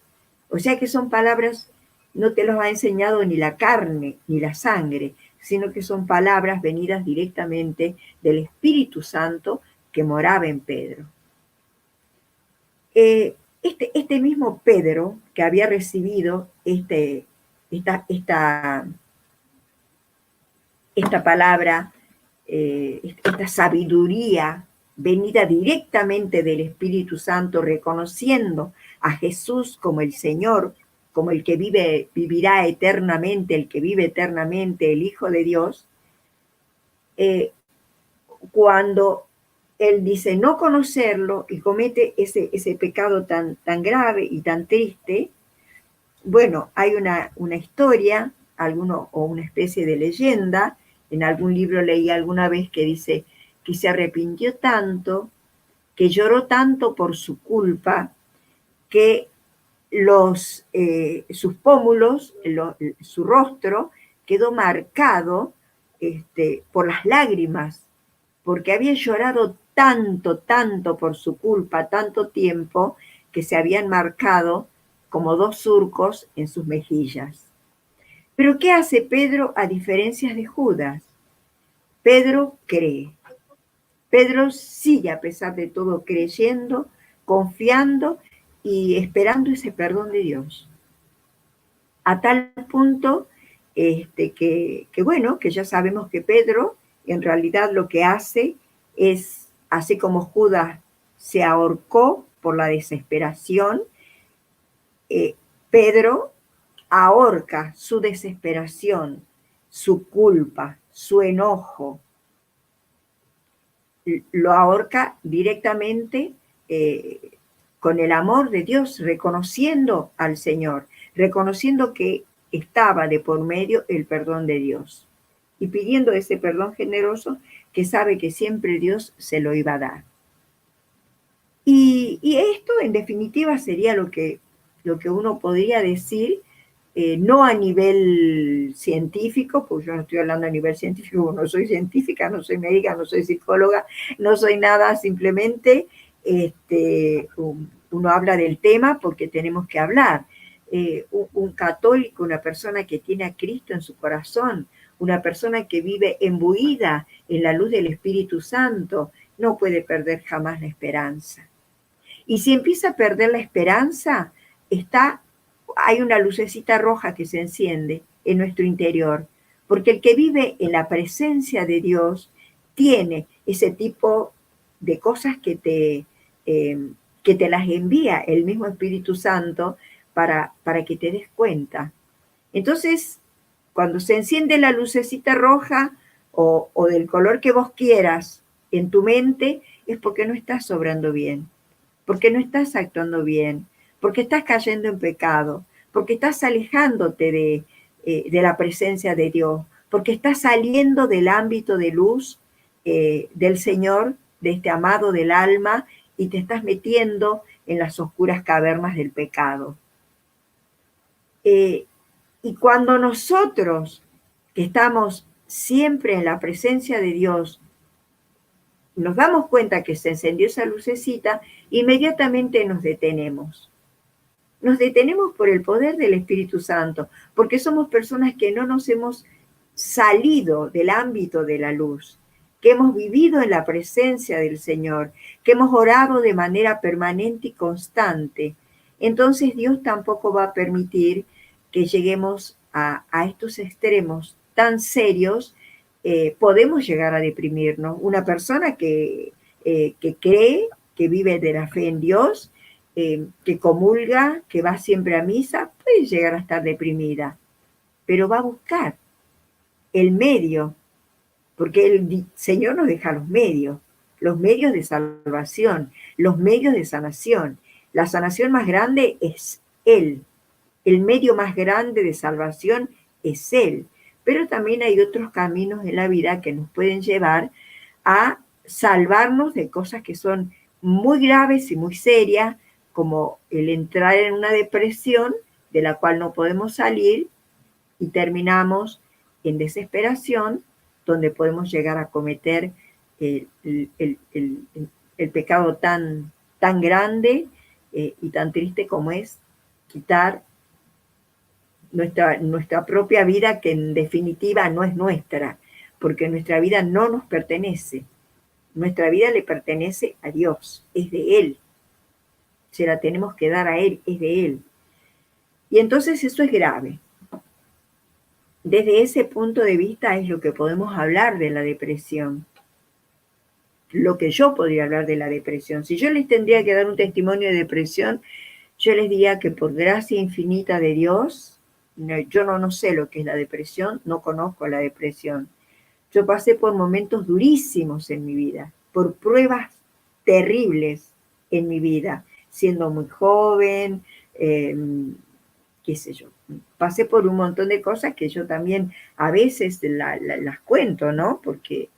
O sea que son palabras, no te las ha enseñado ni la carne ni la sangre, sino que son palabras venidas directamente del Espíritu Santo que moraba en Pedro. Este mismo Pedro que había recibido esta palabra, esta sabiduría venida directamente del Espíritu Santo, reconociendo a Jesús como el Señor, como el que vivirá eternamente, el que vive eternamente, el Hijo de Dios, cuando él dice no conocerlo y comete ese pecado tan grave y tan triste, bueno, hay una historia, o una especie de leyenda, en algún libro leí alguna vez que dice que se arrepintió tanto, que lloró tanto por su culpa, que sus pómulos, su rostro, quedó marcado por las lágrimas, porque había llorado tanto por su culpa, tanto tiempo, que se habían marcado como 2 surcos en sus mejillas. Pero ¿qué hace Pedro a diferencia de Judas? Pedro cree. Pedro sigue a pesar de todo creyendo, confiando y esperando ese perdón de Dios. A tal punto que bueno, que ya sabemos que Pedro en realidad lo que hace es, así como Judas se ahorcó por la desesperación, Pedro ahorca su desesperación, su culpa, su enojo, lo ahorca directamente con el amor de Dios, reconociendo al Señor, reconociendo que estaba de por medio el perdón de Dios y pidiendo ese perdón generoso que sabe que siempre Dios se lo iba a dar. Y esto en definitiva sería lo que uno podría decir, no a nivel científico, pues yo no estoy hablando a nivel científico, no soy científica, no soy médica, no soy psicóloga, no soy nada, simplemente uno habla del tema porque tenemos que hablar. Un católico, una persona que tiene a Cristo en su corazón, una persona que vive imbuida en la luz del Espíritu Santo, no puede perder jamás la esperanza. Y si empieza a perder la esperanza, hay una lucecita roja que se enciende en nuestro interior, porque el que vive en la presencia de Dios tiene ese tipo de cosas que te las envía el mismo Espíritu Santo para que te des cuenta. Entonces, cuando se enciende la lucecita roja o del color que vos quieras en tu mente, es porque no estás obrando bien, porque no estás actuando bien, porque estás cayendo en pecado, porque estás alejándote de la presencia de Dios, porque estás saliendo del ámbito de luz del Señor, de este amado del alma, y te estás metiendo en las oscuras cavernas del pecado. Y cuando nosotros que estamos siempre en la presencia de Dios, nos damos cuenta que se encendió esa lucecita, inmediatamente nos detenemos. Nos detenemos por el poder del Espíritu Santo, porque somos personas que no nos hemos salido del ámbito de la luz, que hemos vivido en la presencia del Señor, que hemos orado de manera permanente y constante. Entonces Dios tampoco va a permitir que lleguemos a estos extremos tan serios. Podemos llegar a deprimirnos. Una persona que cree, que vive de la fe en Dios, que comulga, que va siempre a misa, puede llegar a estar deprimida, pero va a buscar el medio, porque el Señor nos deja los medios de salvación, los medios de sanación. La sanación más grande es Él, el medio más grande de salvación es Él, pero también hay otros caminos en la vida que nos pueden llevar a salvarnos de cosas que son muy graves y muy serias, como el entrar en una depresión de la cual no podemos salir y terminamos en desesperación, donde podemos llegar a cometer el pecado tan grande y tan triste como es quitar nuestra propia vida, que en definitiva no es nuestra, porque nuestra vida no nos pertenece. Nuestra vida le pertenece a Dios, es de Él. Se la tenemos que dar a Él, es de Él. Y entonces eso es grave. Desde ese punto de vista es lo que podemos hablar de la depresión. Lo que yo podría hablar de la depresión. Si yo les tendría que dar un testimonio de depresión, yo les diría que por gracia infinita de Dios, yo no sé lo que es la depresión, no conozco la depresión. Yo pasé por momentos durísimos en mi vida, por pruebas terribles en mi vida, siendo muy joven, qué sé yo. Pasé por un montón de cosas que yo también a veces las cuento, ¿no? Porque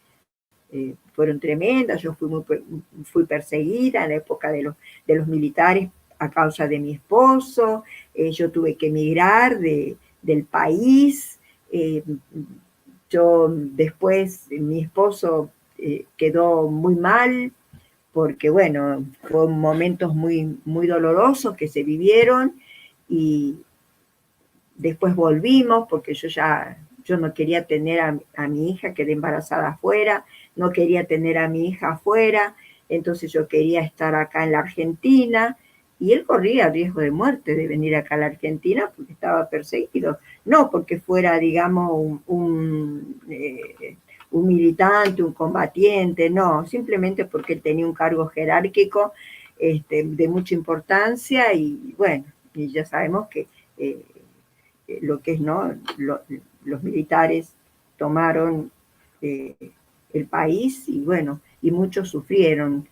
fueron tremendas. Yo fui perseguida en la época de los militares a causa de mi esposo. Yo tuve que emigrar del país. Yo después, mi esposo quedó muy mal, porque bueno, fueron momentos muy, muy dolorosos que se vivieron, y después volvimos porque yo no quería tener a mi hija, quedé embarazada afuera, no quería tener a mi hija afuera, entonces yo quería estar acá en la Argentina, y él corría riesgo de muerte de venir acá a la Argentina porque estaba perseguido, no porque fuera, digamos, un militante, un combatiente, no, simplemente porque él tenía un cargo jerárquico de mucha importancia, y bueno, y ya sabemos que lo que es, ¿no? Los militares tomaron el país, y bueno, y muchos sufrieron.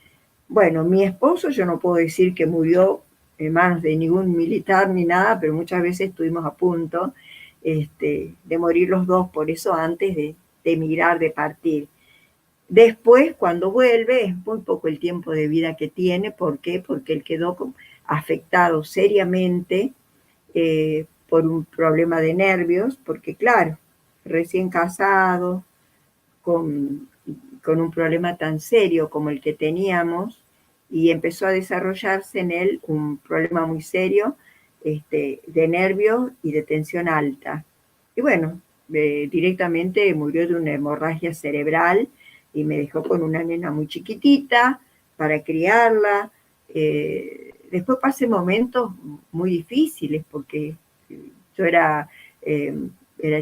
Bueno, mi esposo, yo no puedo decir que murió en manos de ningún militar ni nada, pero muchas veces estuvimos a punto de morir los dos, por eso antes de emigrar, de partir. Después, cuando vuelve, es muy poco el tiempo de vida que tiene. ¿Por qué? Porque él quedó afectado seriamente por un problema de nervios, porque claro, recién casado, con un problema tan serio como el que teníamos, y empezó a desarrollarse en él un problema muy serio de nervios y de tensión alta. Y bueno, directamente murió de una hemorragia cerebral, y me dejó con una nena muy chiquitita para criarla. Después pasé momentos muy difíciles, porque yo era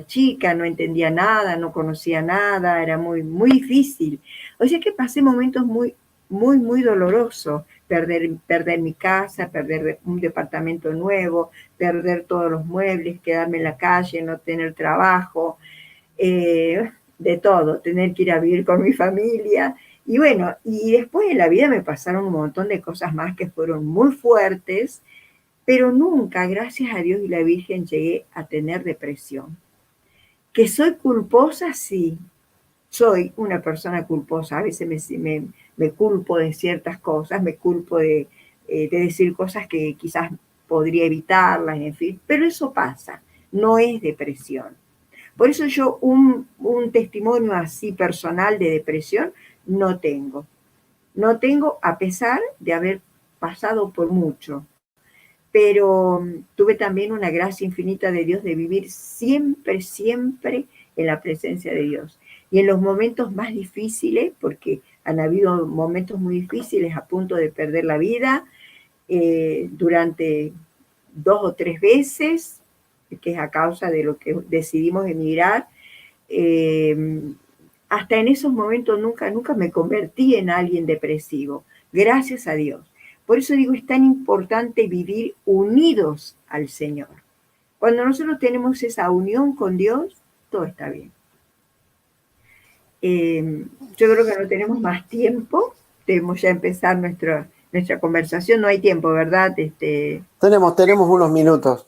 chica, no entendía nada, no conocía nada, era muy, muy difícil. O sea que pasé momentos muy, muy, muy dolorosos. Perder mi casa, perder un departamento nuevo, perder todos los muebles, quedarme en la calle, no tener trabajo, de todo, tener que ir a vivir con mi familia. Y bueno, y después en la vida me pasaron un montón de cosas más que fueron muy fuertes, pero nunca, gracias a Dios y la Virgen, llegué a tener depresión. ¿Que soy culposa? Sí, soy una persona culposa. A veces me culpo de ciertas cosas, me culpo de decir cosas que quizás podría evitarlas, en fin, pero eso pasa, no es depresión. Por eso yo un testimonio así personal de depresión no tengo. No tengo, a pesar de haber pasado por mucho. Pero tuve también una gracia infinita de Dios de vivir siempre, siempre en la presencia de Dios. Y en los momentos más difíciles, porque han habido momentos muy difíciles a punto de perder la vida, durante 2 o 3 veces, que es a causa de lo que decidimos emigrar, hasta en esos momentos nunca me convertí en alguien depresivo, gracias a Dios. Por eso digo, es tan importante vivir unidos al Señor. Cuando nosotros tenemos esa unión con Dios, todo está bien. Yo creo que no tenemos más tiempo, debemos ya empezar nuestra conversación. No hay tiempo, ¿verdad? Tenemos unos minutos.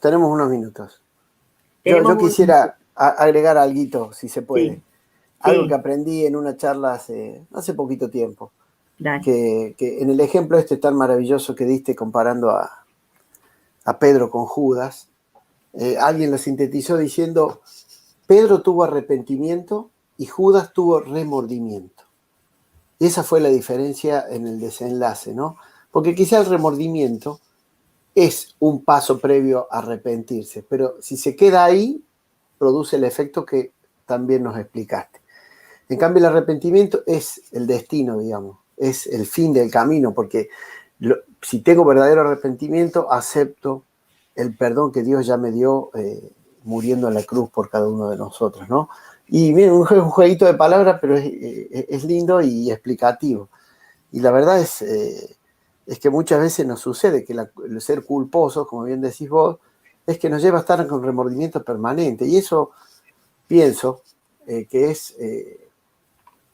Yo quisiera agregar algo, si se puede. Sí, algo sí. que aprendí en una charla hace poquito tiempo. Dale. Que en el ejemplo tan maravilloso que diste comparando a Pedro con Judas, alguien lo sintetizó diciendo, Pedro tuvo arrepentimiento y Judas tuvo remordimiento. Y esa fue la diferencia en el desenlace, ¿no? Porque quizá el remordimiento es un paso previo a arrepentirse, pero si se queda ahí, produce el efecto que también nos explicaste. En cambio, el arrepentimiento es el destino, digamos, es el fin del camino, porque si tengo verdadero arrepentimiento, acepto el perdón que Dios ya me dio muriendo en la cruz por cada uno de nosotros, ¿no? Y miren, un jueguito de palabras, pero es lindo y explicativo. Y la verdad es que muchas veces nos sucede que el ser culposos, como bien decís vos, es que nos lleva a estar con remordimiento permanente. Y eso pienso que es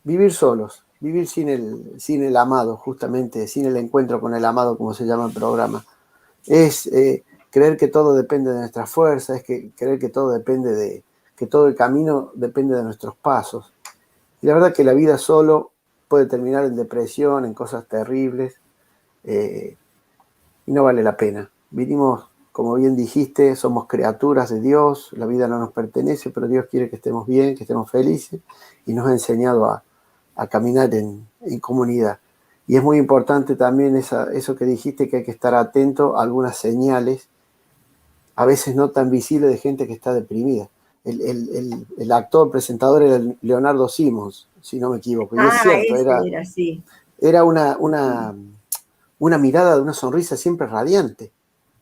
vivir solos, vivir sin el amado, justamente, sin el encuentro con el amado, como se llama el programa. Es creer que todo depende de nuestra fuerza, es creer que todo depende que todo el camino depende de nuestros pasos. Y la verdad que la vida solo puede terminar en depresión, en cosas terribles, y no vale la pena. Vinimos, como bien dijiste, somos criaturas de Dios, la vida no nos pertenece, pero Dios quiere que estemos bien, que estemos felices, y nos ha enseñado a caminar en comunidad. Y es muy importante también eso que dijiste, que hay que estar atento a algunas señales, a veces no tan visibles, de gente que está deprimida. El actor, presentador era Leonardo Simons, si no me equivoco. Y es cierto, Ese era así. Era una mirada de una sonrisa siempre radiante.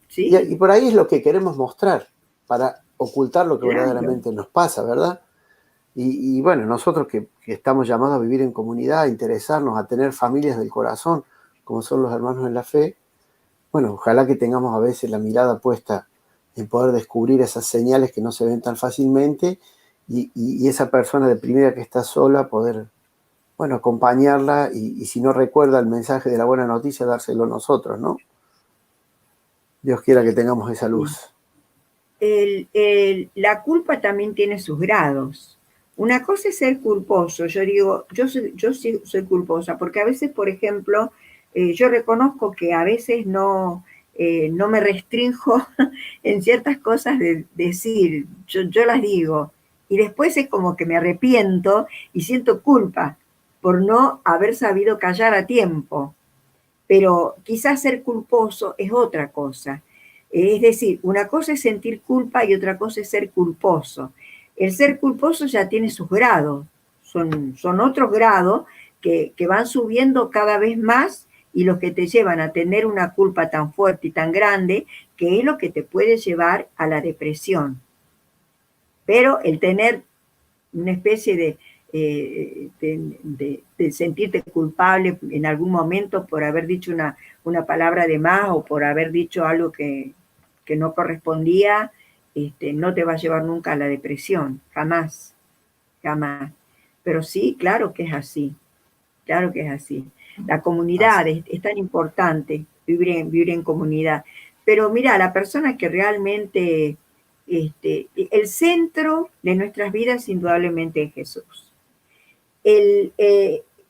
Sí. Y por ahí es lo que queremos mostrar, para ocultar lo que Claro. verdaderamente nos pasa, ¿verdad? Y bueno, nosotros que estamos llamados a vivir en comunidad, a interesarnos, a tener familias del corazón, como son los hermanos en la fe, bueno, ojalá que tengamos a veces la mirada puesta en poder descubrir esas señales que no se ven tan fácilmente, y esa persona deprimida que está sola, poder, bueno, acompañarla, y si no recuerda el mensaje de la buena noticia, dárselo nosotros, ¿no? Dios quiera que tengamos esa luz. La culpa también tiene sus grados. Una cosa es ser culposo. Yo digo, yo sí soy culposa, porque a veces, por ejemplo, yo reconozco que a veces no me restrinjo en ciertas cosas de decir, yo las digo, y después es como que me arrepiento y siento culpa por no haber sabido callar a tiempo. Pero quizás ser culposo es otra cosa. Es decir, una cosa es sentir culpa y otra cosa es ser culposo. El ser culposo ya tiene sus grados, son otros grados que van subiendo cada vez más, y los que te llevan a tener una culpa tan fuerte y tan grande, que es lo que te puede llevar a la depresión. Pero el tener una especie de sentirte culpable en algún momento por haber dicho una palabra de más, o por haber dicho algo que no correspondía, no te va a llevar nunca a la depresión, jamás, jamás. Pero sí, claro que es así, claro que es así. La comunidad es tan importante, vivir en comunidad. Pero mira, la persona que realmente, el centro de nuestras vidas indudablemente es Jesús.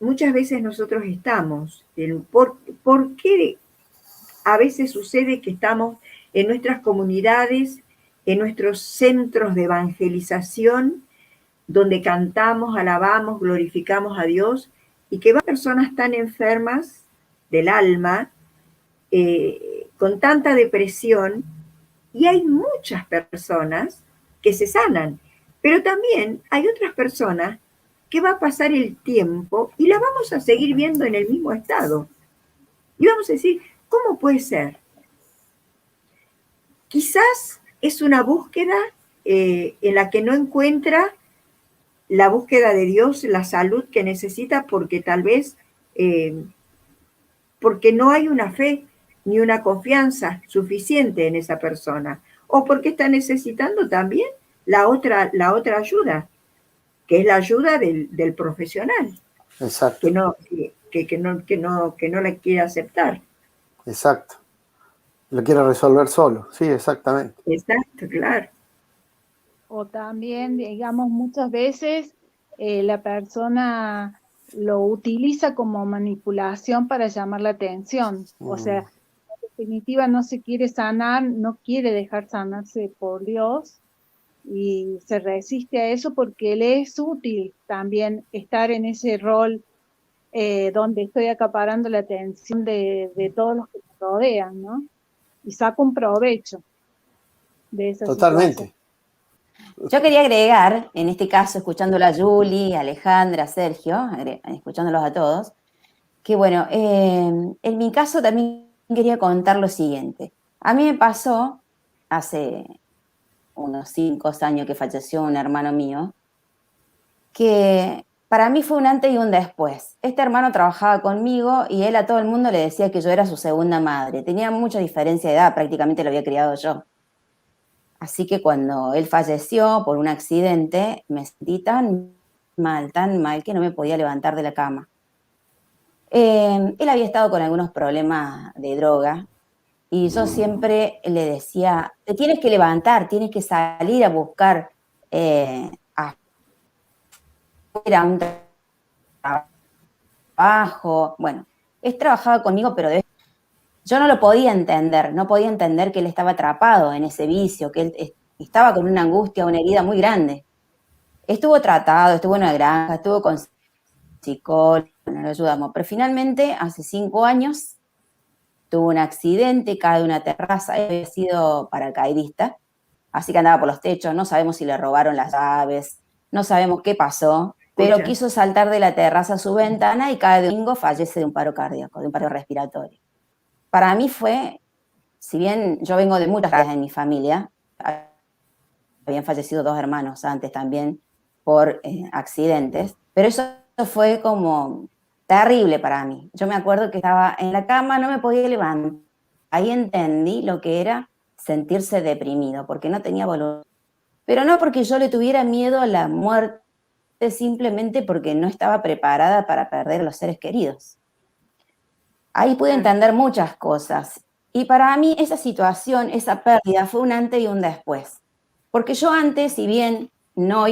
Muchas veces nosotros estamos, ¿por qué a veces sucede que estamos en nuestras comunidades, en nuestros centros de evangelización, donde cantamos, alabamos, glorificamos a Dios, y que van personas tan enfermas del alma, con tanta depresión, y hay muchas personas que se sanan, pero también hay otras personas que va a pasar el tiempo y la vamos a seguir viendo en el mismo estado. Y vamos a decir, ¿cómo puede ser? Quizás es una búsqueda en la que no encuentra la búsqueda de Dios, la salud que necesita, porque tal vez porque no hay una fe ni una confianza suficiente en esa persona, o porque está necesitando también la otra ayuda, que es la ayuda del profesional, Exacto, que no la quiere aceptar. exacto. Lo quiero resolver solo, sí, exactamente. Exacto, claro. O también, digamos, muchas veces la persona lo utiliza como manipulación para llamar la atención. O sea, en definitiva no se quiere sanar, no quiere dejar sanarse por Dios y se resiste a eso porque le es útil también estar en ese rol donde estoy acaparando la atención de todos los que me rodean, ¿no? Y saco un provecho de esa Totalmente. situación. Yo quería agregar, en este caso, escuchándola a Julie, a Alejandra, a Sergio, escuchándolos a todos, que bueno, en mi caso también quería contar lo siguiente. A mí me pasó hace unos 5 años que falleció un hermano mío, que para mí fue un antes y un después. Este hermano trabajaba conmigo y él a todo el mundo le decía que yo era su segunda madre. Tenía mucha diferencia de edad, prácticamente lo había criado yo. Así que cuando él falleció por un accidente, me sentí tan mal, que no me podía levantar de la cama. Él había estado con algunos problemas de droga y yo siempre le decía, te tienes que levantar, tienes que salir a buscar afuera un trabajo. Bueno, él trabajaba conmigo, pero yo no lo podía entender, no podía entender que él estaba atrapado en ese vicio, que él estaba con una angustia, una herida muy grande. Estuvo tratado, estuvo en una granja, estuvo con psicólogo, no lo ayudamos, pero finalmente, hace 5 años, tuvo un accidente, cae de una terraza, él había sido paracaidista, así que andaba por los techos, no sabemos si le robaron las llaves, no sabemos qué pasó, pero quiso saltar de la terraza a su ventana y cae de domingo, fallece de un paro cardíaco, de un paro respiratorio. Para mí fue, si bien yo vengo de muchas tragedias en mi familia, habían fallecido 2 hermanos antes también por accidentes, pero eso fue como terrible para mí. Yo me acuerdo que estaba en la cama, no me podía levantar. Ahí entendí lo que era sentirse deprimido, porque no tenía voluntad. Pero no porque yo le tuviera miedo a la muerte, simplemente porque no estaba preparada para perder a los seres queridos. Ahí pude entender muchas cosas. Y para mí esa situación, esa pérdida, fue un antes y un después. Porque yo antes, si bien no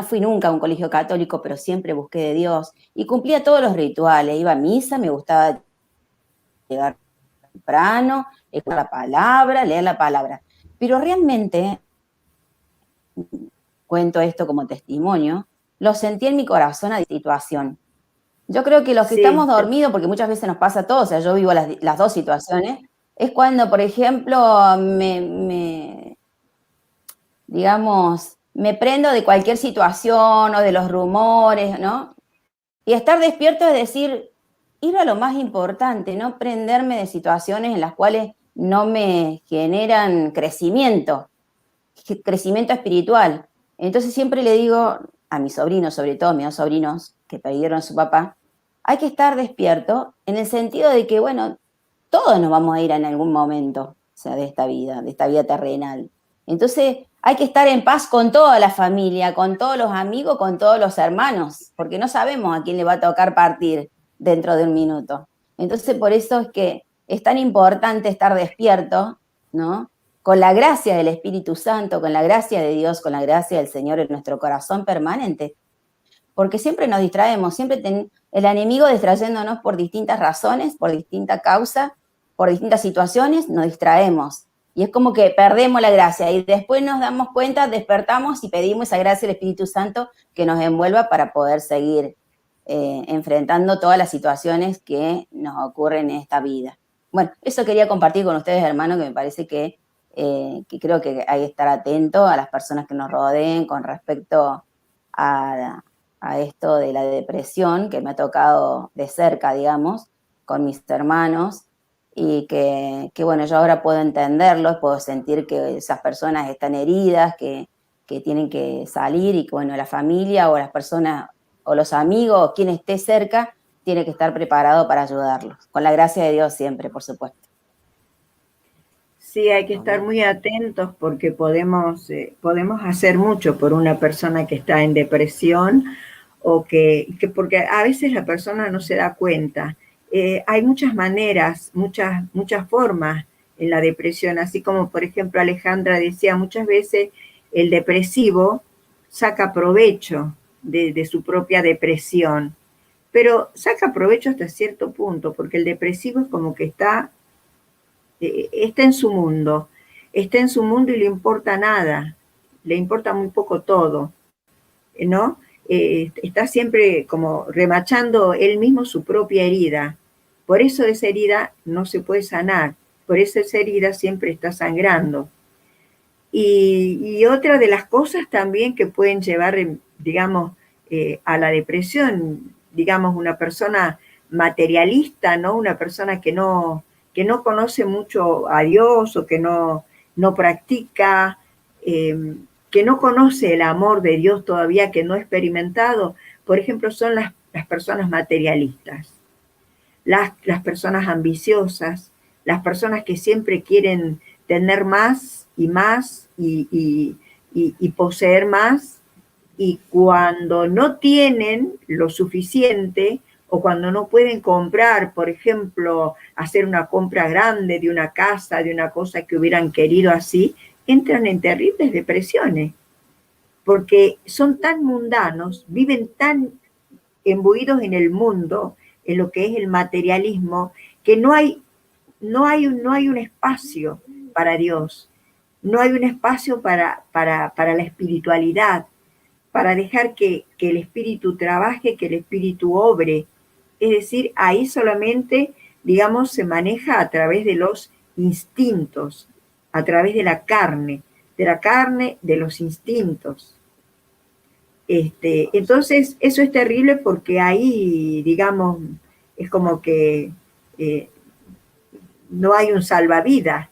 fui nunca a un colegio católico, pero siempre busqué de Dios y cumplía todos los rituales. Iba a misa, me gustaba llegar temprano, escuchar la palabra, leer la palabra. Pero realmente, cuento esto como testimonio, lo sentí en mi corazón a la situación. Yo creo que los que estamos dormidos, porque muchas veces nos pasa a todos, o sea, yo vivo las 2 situaciones, es cuando, por ejemplo, digamos, me prendo de cualquier situación o de los rumores, ¿no? Y estar despierto es decir, ir a lo más importante, no prenderme de situaciones en las cuales no me generan crecimiento espiritual. Entonces siempre le digo a mis sobrinos, sobre todo a mis 2 sobrinos que perdieron a su papá, hay que estar despierto en el sentido de que, bueno, todos nos vamos a ir en algún momento, o sea, de esta vida terrenal. Entonces hay que estar en paz con toda la familia, con todos los amigos, con todos los hermanos, porque no sabemos a quién le va a tocar partir dentro de un minuto. Entonces por eso es que es tan importante estar despierto, ¿no? Con la gracia del Espíritu Santo, con la gracia de Dios, con la gracia del Señor en nuestro corazón permanente. Porque siempre nos distraemos, siempre el enemigo distrayéndonos por distintas razones, por distintas causas, por distintas situaciones, nos distraemos. Y es como que perdemos la gracia y después nos damos cuenta, despertamos y pedimos esa gracia del Espíritu Santo que nos envuelva para poder seguir enfrentando todas las situaciones que nos ocurren en esta vida. Bueno, eso quería compartir con ustedes, hermanos, que me parece que creo que hay que estar atento a las personas que nos rodeen con respecto a esto de la depresión, que me ha tocado de cerca, digamos, con mis hermanos, y que bueno, yo ahora puedo entenderlos, puedo sentir que esas personas están heridas, que tienen que salir, y que bueno, la familia o las personas o los amigos o quien esté cerca tiene que estar preparado para ayudarlos, con la gracia de Dios siempre, por supuesto. Sí, hay que estar muy atentos porque podemos hacer mucho por una persona que está en depresión o que porque a veces la persona no se da cuenta. Hay muchas maneras, muchas formas en la depresión, así como por ejemplo Alejandra decía, muchas veces el depresivo saca provecho de su propia depresión, pero saca provecho hasta cierto punto, porque el depresivo es como que está en su mundo, y le importa nada, le importa muy poco todo, ¿no? Está siempre como remachando él mismo su propia herida. Por eso esa herida no se puede sanar, por eso esa herida siempre está sangrando. Y otra de las cosas también que pueden llevar, digamos, a la depresión, digamos, una persona materialista, ¿no? Una persona que no conoce mucho a Dios o que no practica, que no conoce el amor de Dios todavía, que no ha experimentado, por ejemplo, son las personas materialistas, las personas ambiciosas, las personas que siempre quieren tener más y más y poseer más, y cuando no tienen lo suficiente o cuando no pueden comprar, por ejemplo, hacer una compra grande de una casa, de una cosa que hubieran querido así, entran en terribles depresiones, porque son tan mundanos, viven tan imbuidos en el mundo, en lo que es el materialismo, que no hay un espacio para Dios, no hay un espacio para la espiritualidad, para dejar que el espíritu trabaje, que el espíritu obre. Es decir, ahí solamente, digamos, se maneja a través de los instintos, a través de la carne, de los instintos. Entonces, eso es terrible porque ahí, digamos, es como que no hay un salvavidas.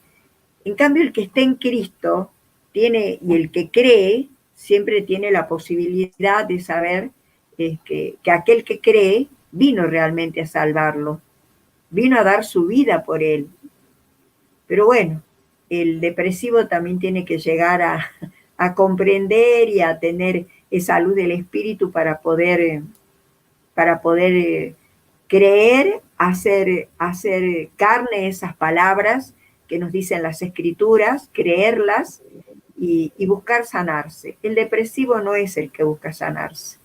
En cambio, el que está en Cristo y el que cree, siempre tiene la posibilidad de saber que aquel que cree vino realmente a salvarlo, vino a dar su vida por él. Pero bueno, el depresivo también tiene que llegar a comprender y a tener esa luz del espíritu para poder creer, hacer carne esas palabras que nos dicen las escrituras, creerlas y buscar sanarse. El depresivo no es el que busca sanarse.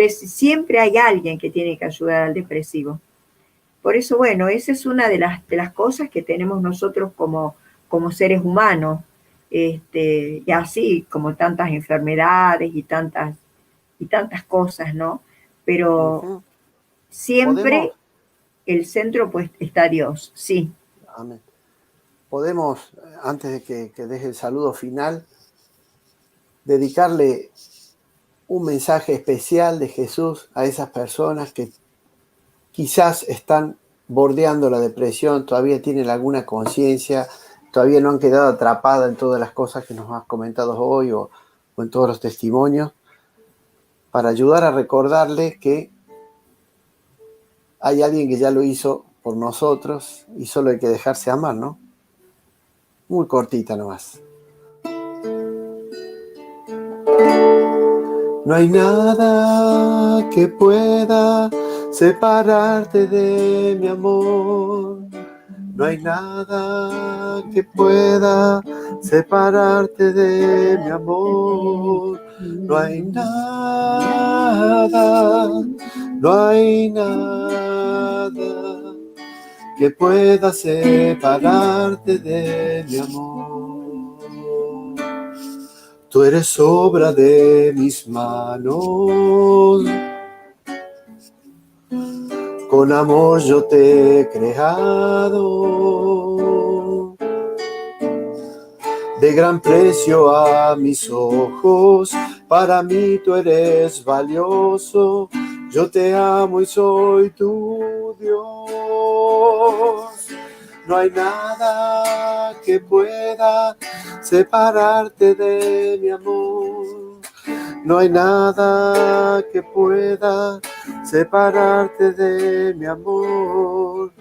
Siempre hay alguien que tiene que ayudar al depresivo. Por eso, bueno, esa es una de las cosas que tenemos nosotros como seres humanos, y así como tantas enfermedades y tantas cosas, ¿no? Pero siempre el centro pues está Dios, sí. Amén. Podemos, antes de que deje el saludo final, dedicarle un mensaje especial de Jesús a esas personas que quizás están bordeando la depresión, todavía tienen alguna conciencia, todavía no han quedado atrapadas en todas las cosas que nos has comentado hoy o en todos los testimonios, para ayudar a recordarles que hay alguien que ya lo hizo por nosotros y solo hay que dejarse amar, ¿no? Muy cortita nomás. No hay nada que pueda separarte de mi amor. No hay nada que pueda separarte de mi amor. No hay nada que pueda separarte de mi amor. Tú eres obra de mis manos, con amor yo te he creado, de gran precio a mis ojos, para mí tú eres valioso, yo te amo y soy tu Dios. No hay nada que pueda separarte de mi amor. No hay nada que pueda separarte de mi amor.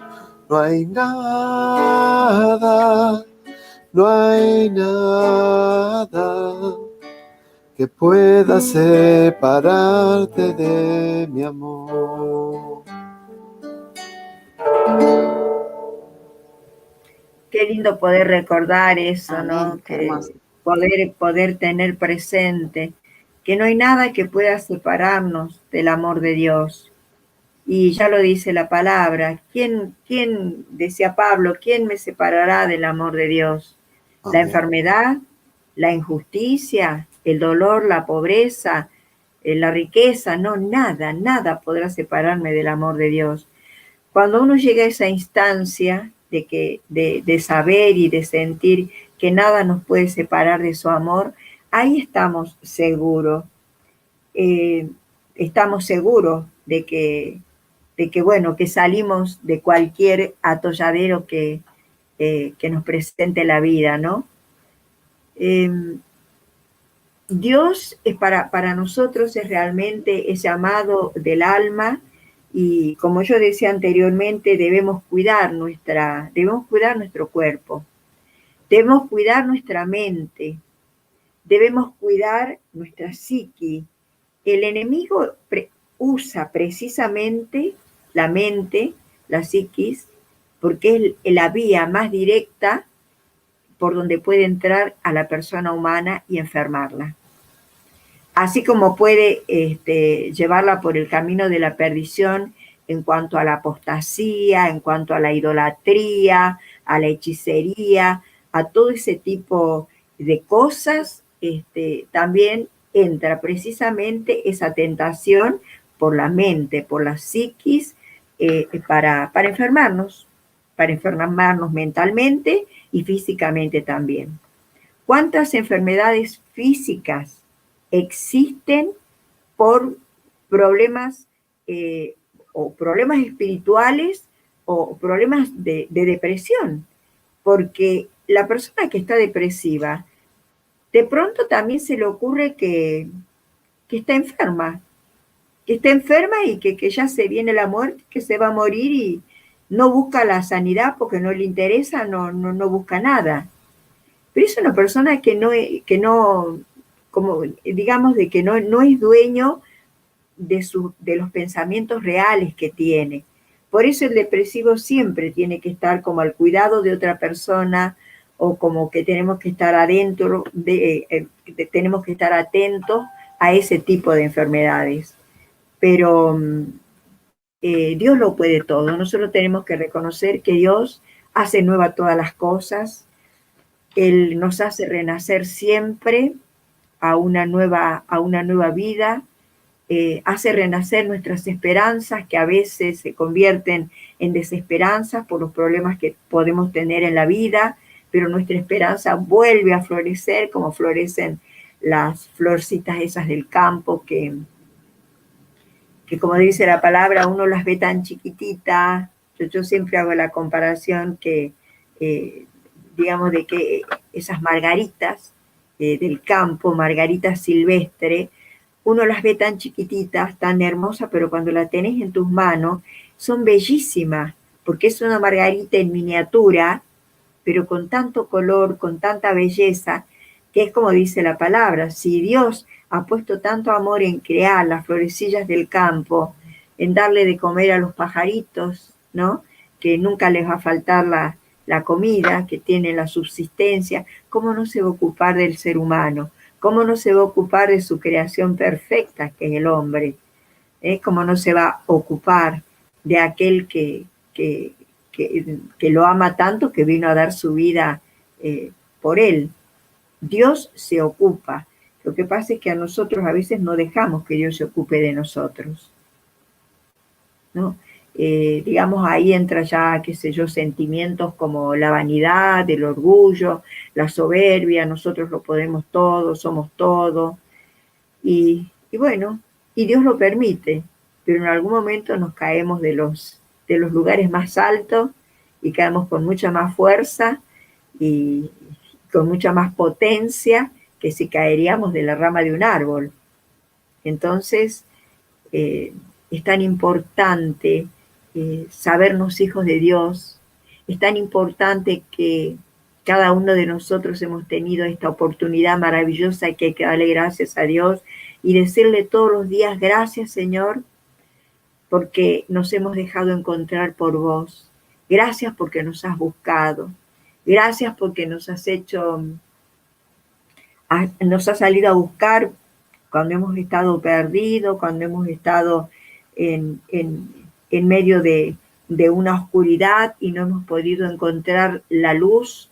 No hay nada, no hay nada que pueda separarte de mi amor. Qué lindo poder recordar eso, Amén, ¿no? qué Que hermoso. poder tener presente que no hay nada que pueda separarnos del amor de Dios. Y ya lo dice la palabra. ¿Quién decía Pablo, quién me separará del amor de Dios? La Amén. enfermedad, la injusticia, el dolor, la pobreza, la riqueza, no, nada podrá separarme del amor de Dios. Cuando uno llega a esa instancia de saber y de sentir que nada nos puede separar de su amor, ahí estamos seguros. Estamos seguros de que bueno, que salimos de cualquier atolladero que nos presente la vida, ¿no? Dios es para nosotros es realmente ese amado del alma, y como yo decía anteriormente, debemos cuidar nuestro cuerpo, debemos cuidar nuestra mente, debemos cuidar nuestra psique. El enemigo usa precisamente la mente, la psiquis, porque es la vía más directa por donde puede entrar a la persona humana y enfermarla. Así como puede llevarla por el camino de la perdición en cuanto a la apostasía, en cuanto a la idolatría, a la hechicería, a todo ese tipo de cosas, también entra precisamente esa tentación por la mente, por la psiquis, para enfermarnos mentalmente y físicamente también. ¿Cuántas enfermedades físicas existen por problemas o problemas espirituales o problemas de depresión? Porque la persona que está depresiva, de pronto también se le ocurre que está enferma, y que ya se viene la muerte, que se va a morir, y no busca la sanidad porque no le interesa, no busca nada. Pero es una persona que no, como digamos, de que no es dueño de los pensamientos reales que tiene. Por eso el depresivo siempre tiene que estar como al cuidado de otra persona, o como que tenemos que estar adentro, tenemos que estar atentos a ese tipo de enfermedades. Pero Dios lo puede todo. Nosotros tenemos que reconocer que Dios hace nueva todas las cosas. Él nos hace renacer siempre a una nueva vida. Hace renacer nuestras esperanzas, que a veces se convierten en desesperanzas por los problemas que podemos tener en la vida, pero nuestra esperanza vuelve a florecer como florecen las florcitas esas del campo, que como dice la palabra, uno las ve tan chiquititas. Yo siempre hago la comparación que, digamos, de que esas margaritas del campo, margaritas silvestre, uno las ve tan chiquititas, tan hermosas, pero cuando la tenés en tus manos, son bellísimas, porque es una margarita en miniatura, pero con tanto color, con tanta belleza, que es como dice la palabra. Si Dios ha puesto tanto amor en crear las florecillas del campo, en darle de comer a los pajaritos, ¿no? Que nunca les va a faltar la comida, que tienen la subsistencia, ¿cómo no se va a ocupar del ser humano? ¿Cómo no se va a ocupar de su creación perfecta, que es el hombre? ¿Cómo no se va a ocupar de aquel que que lo ama tanto que vino a dar su vida por él. Dios se ocupa. Lo que pasa es que a nosotros a veces no dejamos que Dios se ocupe de nosotros, ¿no? Digamos, ahí entra ya, qué sé yo, sentimientos como la vanidad, el orgullo, la soberbia, nosotros lo podemos todo, somos todo, y bueno, y Dios lo permite, pero en algún momento nos caemos de los lugares más altos y caemos con mucha más fuerza y con mucha más potencia que si caeríamos de la rama de un árbol. Entonces, es tan importante sabernos hijos de Dios, es tan importante que cada uno de nosotros hemos tenido esta oportunidad maravillosa que hay que darle gracias a Dios y decirle todos los días, gracias Señor, porque nos hemos dejado encontrar por vos. Gracias porque nos has buscado. Gracias porque nos has salido a buscar cuando hemos estado perdidos, cuando hemos estado en medio de una oscuridad y no hemos podido encontrar la luz.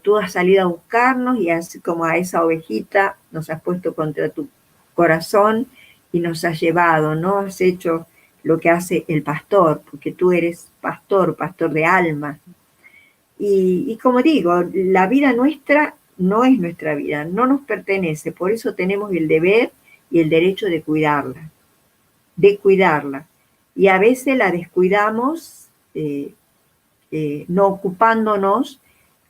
Tú has salido a buscarnos y así como a esa ovejita nos has puesto contra tu corazón y nos has llevado, ¿no? Has hecho lo que hace el pastor, porque tú eres pastor de alma. Y como digo, la vida nuestra no es nuestra vida, no nos pertenece, por eso tenemos el deber y el derecho de cuidarla. Y a veces la descuidamos no ocupándonos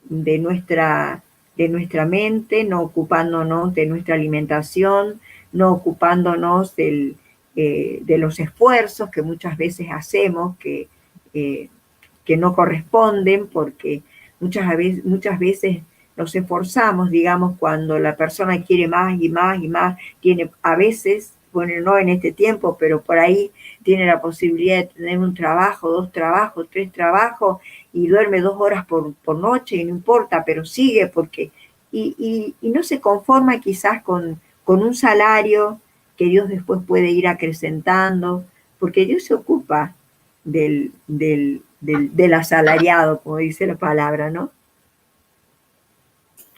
de nuestra mente, no ocupándonos de nuestra alimentación, no ocupándonos de los esfuerzos que muchas veces hacemos que no corresponden, porque muchas veces nos esforzamos, digamos, cuando la persona quiere más y más y más, tiene a veces, bueno, no en este tiempo, pero por ahí tiene la posibilidad de tener un trabajo, 2 trabajos, 3 trabajos, y duerme 2 horas por noche, y no importa, pero sigue porque, y no se conforma quizás con un salario que Dios después puede ir acrecentando, porque Dios se ocupa del asalariado, como dice la palabra, ¿no?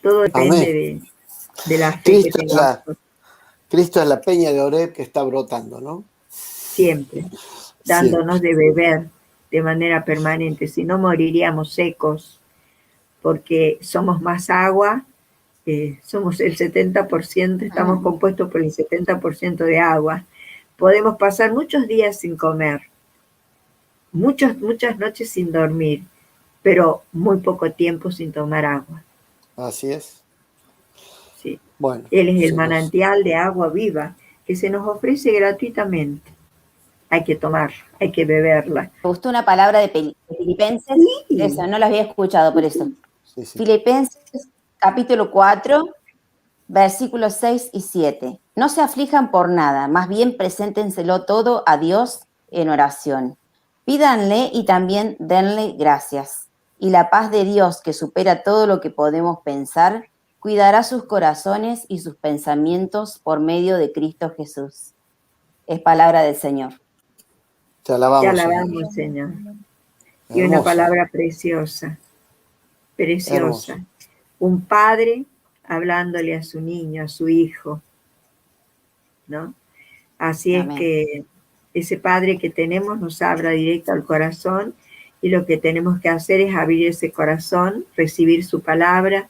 Todo depende de la fe que tengamos. Cristo es la peña de Oreb que está brotando, ¿no? Siempre, dándonos de beber de manera permanente, si no moriríamos secos, porque somos más agua, somos el 70%, estamos compuestos por el 70% de agua. Podemos pasar muchos días sin comer, muchas noches sin dormir, pero muy poco tiempo sin tomar agua. Así es. Sí. Bueno, Él es el manantial de agua viva que se nos ofrece gratuitamente. Hay que tomar, hay que beberla. Me gustó una palabra de Filipenses, Sí. Eso, no la había escuchado por eso. Sí, sí. Filipenses, capítulo 4, versículos 6 y 7. No se aflijan por nada, más bien preséntenselo todo a Dios en oración. Pídanle y también denle gracias. Y la paz de Dios, que supera todo lo que podemos pensar, cuidará sus corazones y sus pensamientos por medio de Cristo Jesús. Es palabra del Señor. Te alabamos, Señor. Y Hermoso. una palabra preciosa, preciosa. Hermoso. Un padre hablándole a su niño, a su hijo, ¿no? Así Amén. Es que ese padre que tenemos nos habla directo al corazón y lo que tenemos que hacer es abrir ese corazón, recibir su palabra,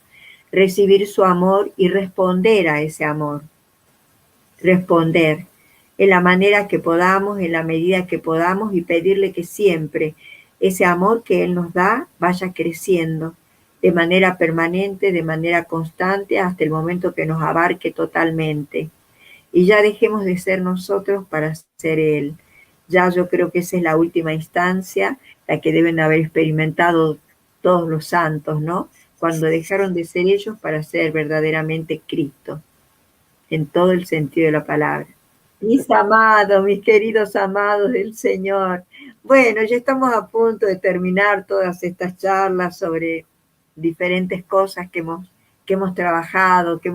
recibir su amor y responder a ese amor. Responder en la manera que podamos, en la medida que podamos y pedirle que siempre ese amor que Él nos da vaya creciendo de manera permanente, de manera constante, hasta el momento que nos abarque totalmente. Y ya dejemos de ser nosotros para ser Él. Ya yo creo que esa es la última instancia, la que deben haber experimentado todos los santos, ¿no? Cuando dejaron de ser ellos para ser verdaderamente Cristo, en todo el sentido de la palabra. Mis amados, mis queridos amados del Señor. Bueno, ya estamos a punto de terminar todas estas charlas sobre diferentes cosas que hemos trabajado, que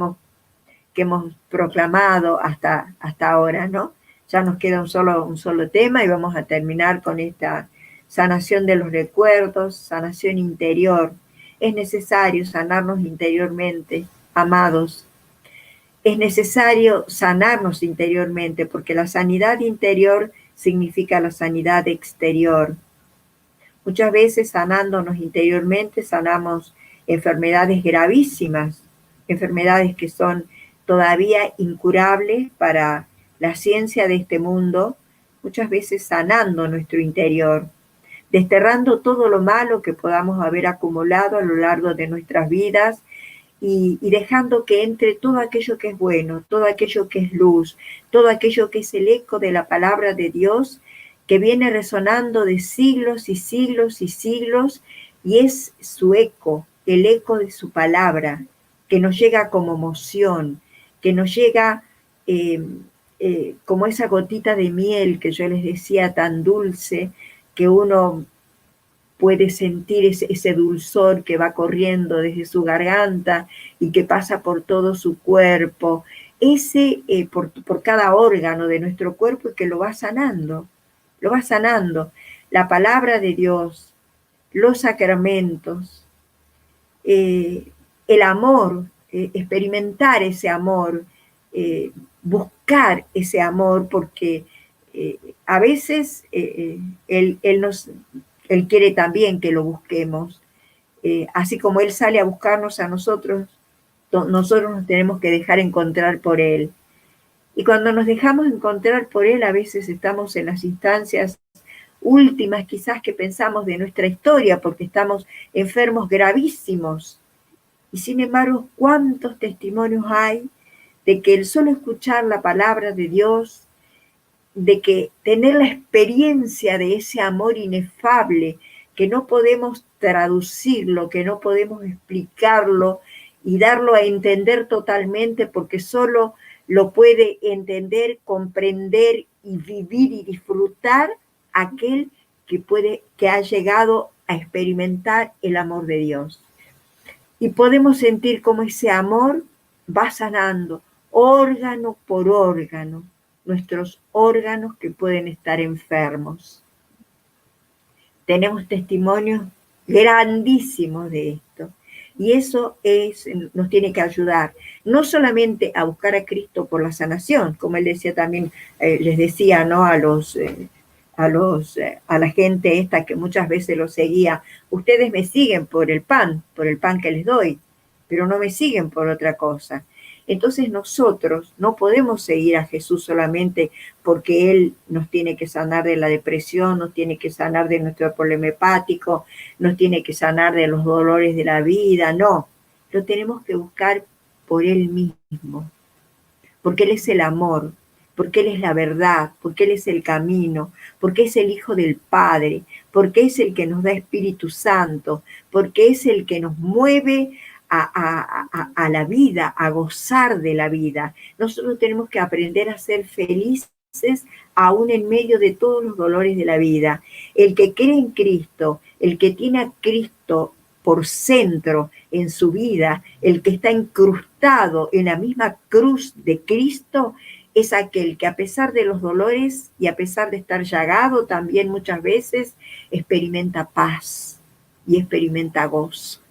hemos proclamado hasta ahora, ¿no? Ya nos queda un solo tema y vamos a terminar con esta sanación de los recuerdos, sanación interior. Es necesario sanarnos interiormente, amados. Es necesario sanarnos interiormente, porque la sanidad interior significa la sanidad exterior. Muchas veces sanándonos interiormente sanamos enfermedades gravísimas, enfermedades que son todavía incurables para la ciencia de este mundo, muchas veces sanando nuestro interior, desterrando todo lo malo que podamos haber acumulado a lo largo de nuestras vidas y dejando que entre todo aquello que es bueno, todo aquello que es luz, todo aquello que es el eco de la palabra de Dios, que viene resonando de siglos y siglos y siglos, y es su eco, el eco de su palabra, que nos llega como emoción, que nos llega como esa gotita de miel que yo les decía, tan dulce, que uno puede sentir ese dulzor que va corriendo desde su garganta y que pasa por todo su cuerpo, por cada órgano de nuestro cuerpo, y que lo va sanando. Lo va sanando. La palabra de Dios, los sacramentos, el amor, experimentar ese amor, buscar ese amor, porque a veces Él quiere también que lo busquemos. Así como Él sale a buscarnos a nosotros, nosotros nos tenemos que dejar encontrar por Él. Y cuando nos dejamos encontrar por Él, a veces estamos en las instancias últimas quizás que pensamos de nuestra historia, porque estamos enfermos gravísimos. Y sin embargo, ¿cuántos testimonios hay de que el solo escuchar la palabra de Dios, de que tener la experiencia de ese amor inefable, que no podemos traducirlo, que no podemos explicarlo y darlo a entender totalmente, porque solo lo puede entender, comprender y vivir y disfrutar aquel que ha llegado a experimentar el amor de Dios? Y podemos sentir cómo ese amor va sanando órgano por órgano, nuestros órganos que pueden estar enfermos. Tenemos testimonios grandísimos de esto. Y eso nos tiene que ayudar, no solamente a buscar a Cristo por la sanación, como él decía también, les decía, ¿no? a la gente esta que muchas veces lo seguía: ustedes me siguen por el pan que les doy, pero no me siguen por otra cosa. Entonces nosotros no podemos seguir a Jesús solamente porque Él nos tiene que sanar de la depresión, nos tiene que sanar de nuestro problema hepático, nos tiene que sanar de los dolores de la vida. No, lo tenemos que buscar por Él mismo, porque Él es el amor, porque Él es la verdad, porque Él es el camino, porque es el Hijo del Padre, porque es el que nos da Espíritu Santo, porque es el que nos mueve a la vida, a gozar de la vida. Nosotros tenemos que aprender a ser felices aún en medio de todos los dolores de la vida. El que cree en Cristo, el que tiene a Cristo por centro en su vida, el que está incrustado en la misma cruz de Cristo, es aquel que, a pesar de los dolores y a pesar de estar llagado también muchas veces, experimenta paz y experimenta gozo.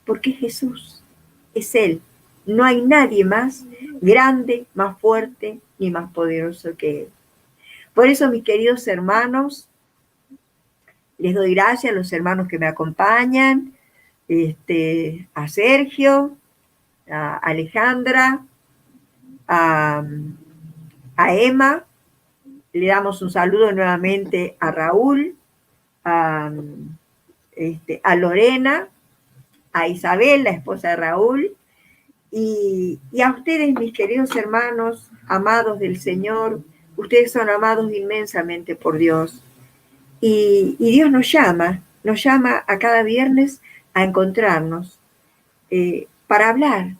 Porque Jesús es Él. No hay nadie más grande, más fuerte ni más poderoso que Él. Por eso, mis queridos hermanos, les doy gracias a los hermanos que me acompañan, a Sergio, a Alejandra, a Emma. Le damos un saludo nuevamente a Raúl, a Lorena, a Isabel, la esposa de Raúl, y a ustedes, mis queridos hermanos, amados del Señor. Ustedes son amados inmensamente por Dios, y Dios nos llama a cada viernes a encontrarnos, para hablar,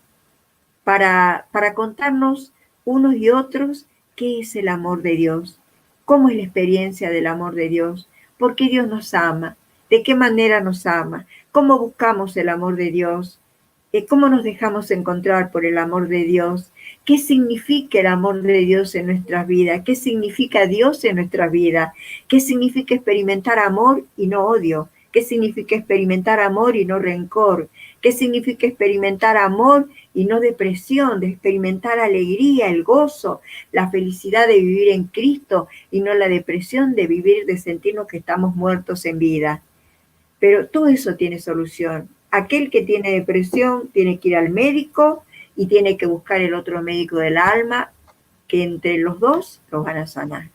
para contarnos unos y otros qué es el amor de Dios, cómo es la experiencia del amor de Dios, por qué Dios nos ama, de qué manera nos ama, cómo buscamos el amor de Dios, cómo nos dejamos encontrar por el amor de Dios, qué significa el amor de Dios en nuestras vidas, qué significa Dios en nuestras vidas, qué significa experimentar amor y no odio, qué significa experimentar amor y no rencor, qué significa experimentar amor y no depresión, de experimentar alegría, el gozo, la felicidad de vivir en Cristo y no la depresión de vivir, de sentirnos que estamos muertos en vida. Pero todo eso tiene solución. Aquel que tiene depresión tiene que ir al médico y tiene que buscar el otro médico del alma, que entre los dos los van a sanar.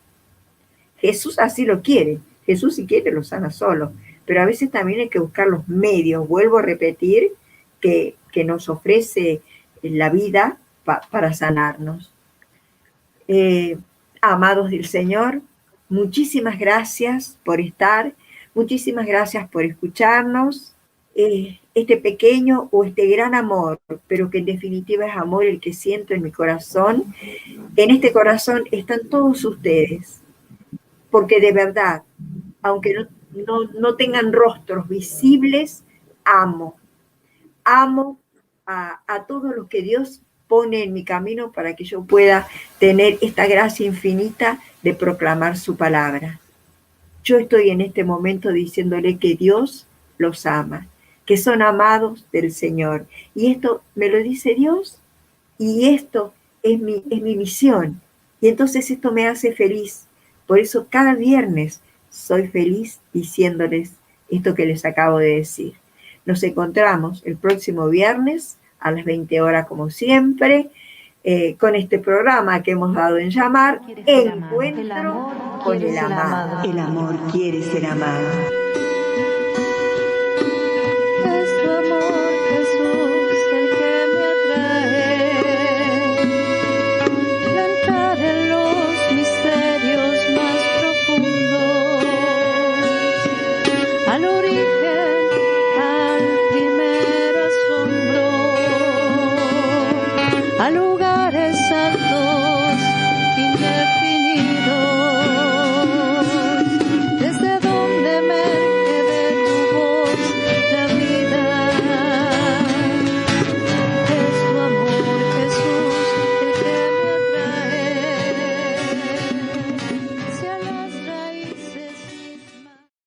Jesús así lo quiere. Jesús si quiere lo sana solo. Pero a veces también hay que buscar los medios, vuelvo a repetir, que nos ofrece la vida para sanarnos. Amados del Señor, muchísimas gracias por estar, muchísimas gracias por escucharnos. Este pequeño o este gran amor, pero que en definitiva es amor el que siento en mi corazón. En este corazón están todos ustedes, porque de verdad, aunque no tengan rostros visibles, amo a todos los que Dios pone en mi camino para que yo pueda tener esta gracia infinita de proclamar su palabra. Yo estoy en este momento diciéndole que Dios los ama, que son amados del Señor. Y esto me lo dice Dios, y esto es mi misión. Y entonces esto me hace feliz. Por eso cada viernes soy feliz diciéndoles esto que les acabo de decir. Nos encontramos el próximo viernes a las 20 horas como siempre, con este programa que hemos dado en llamar Encuentro con el Amado. El amor quiere ser amado. Es tu amor, Jesús, el que me atrae. Entrar en los misterios más profundos, al origen, al primer asombro, a lugares altos, indefinidos.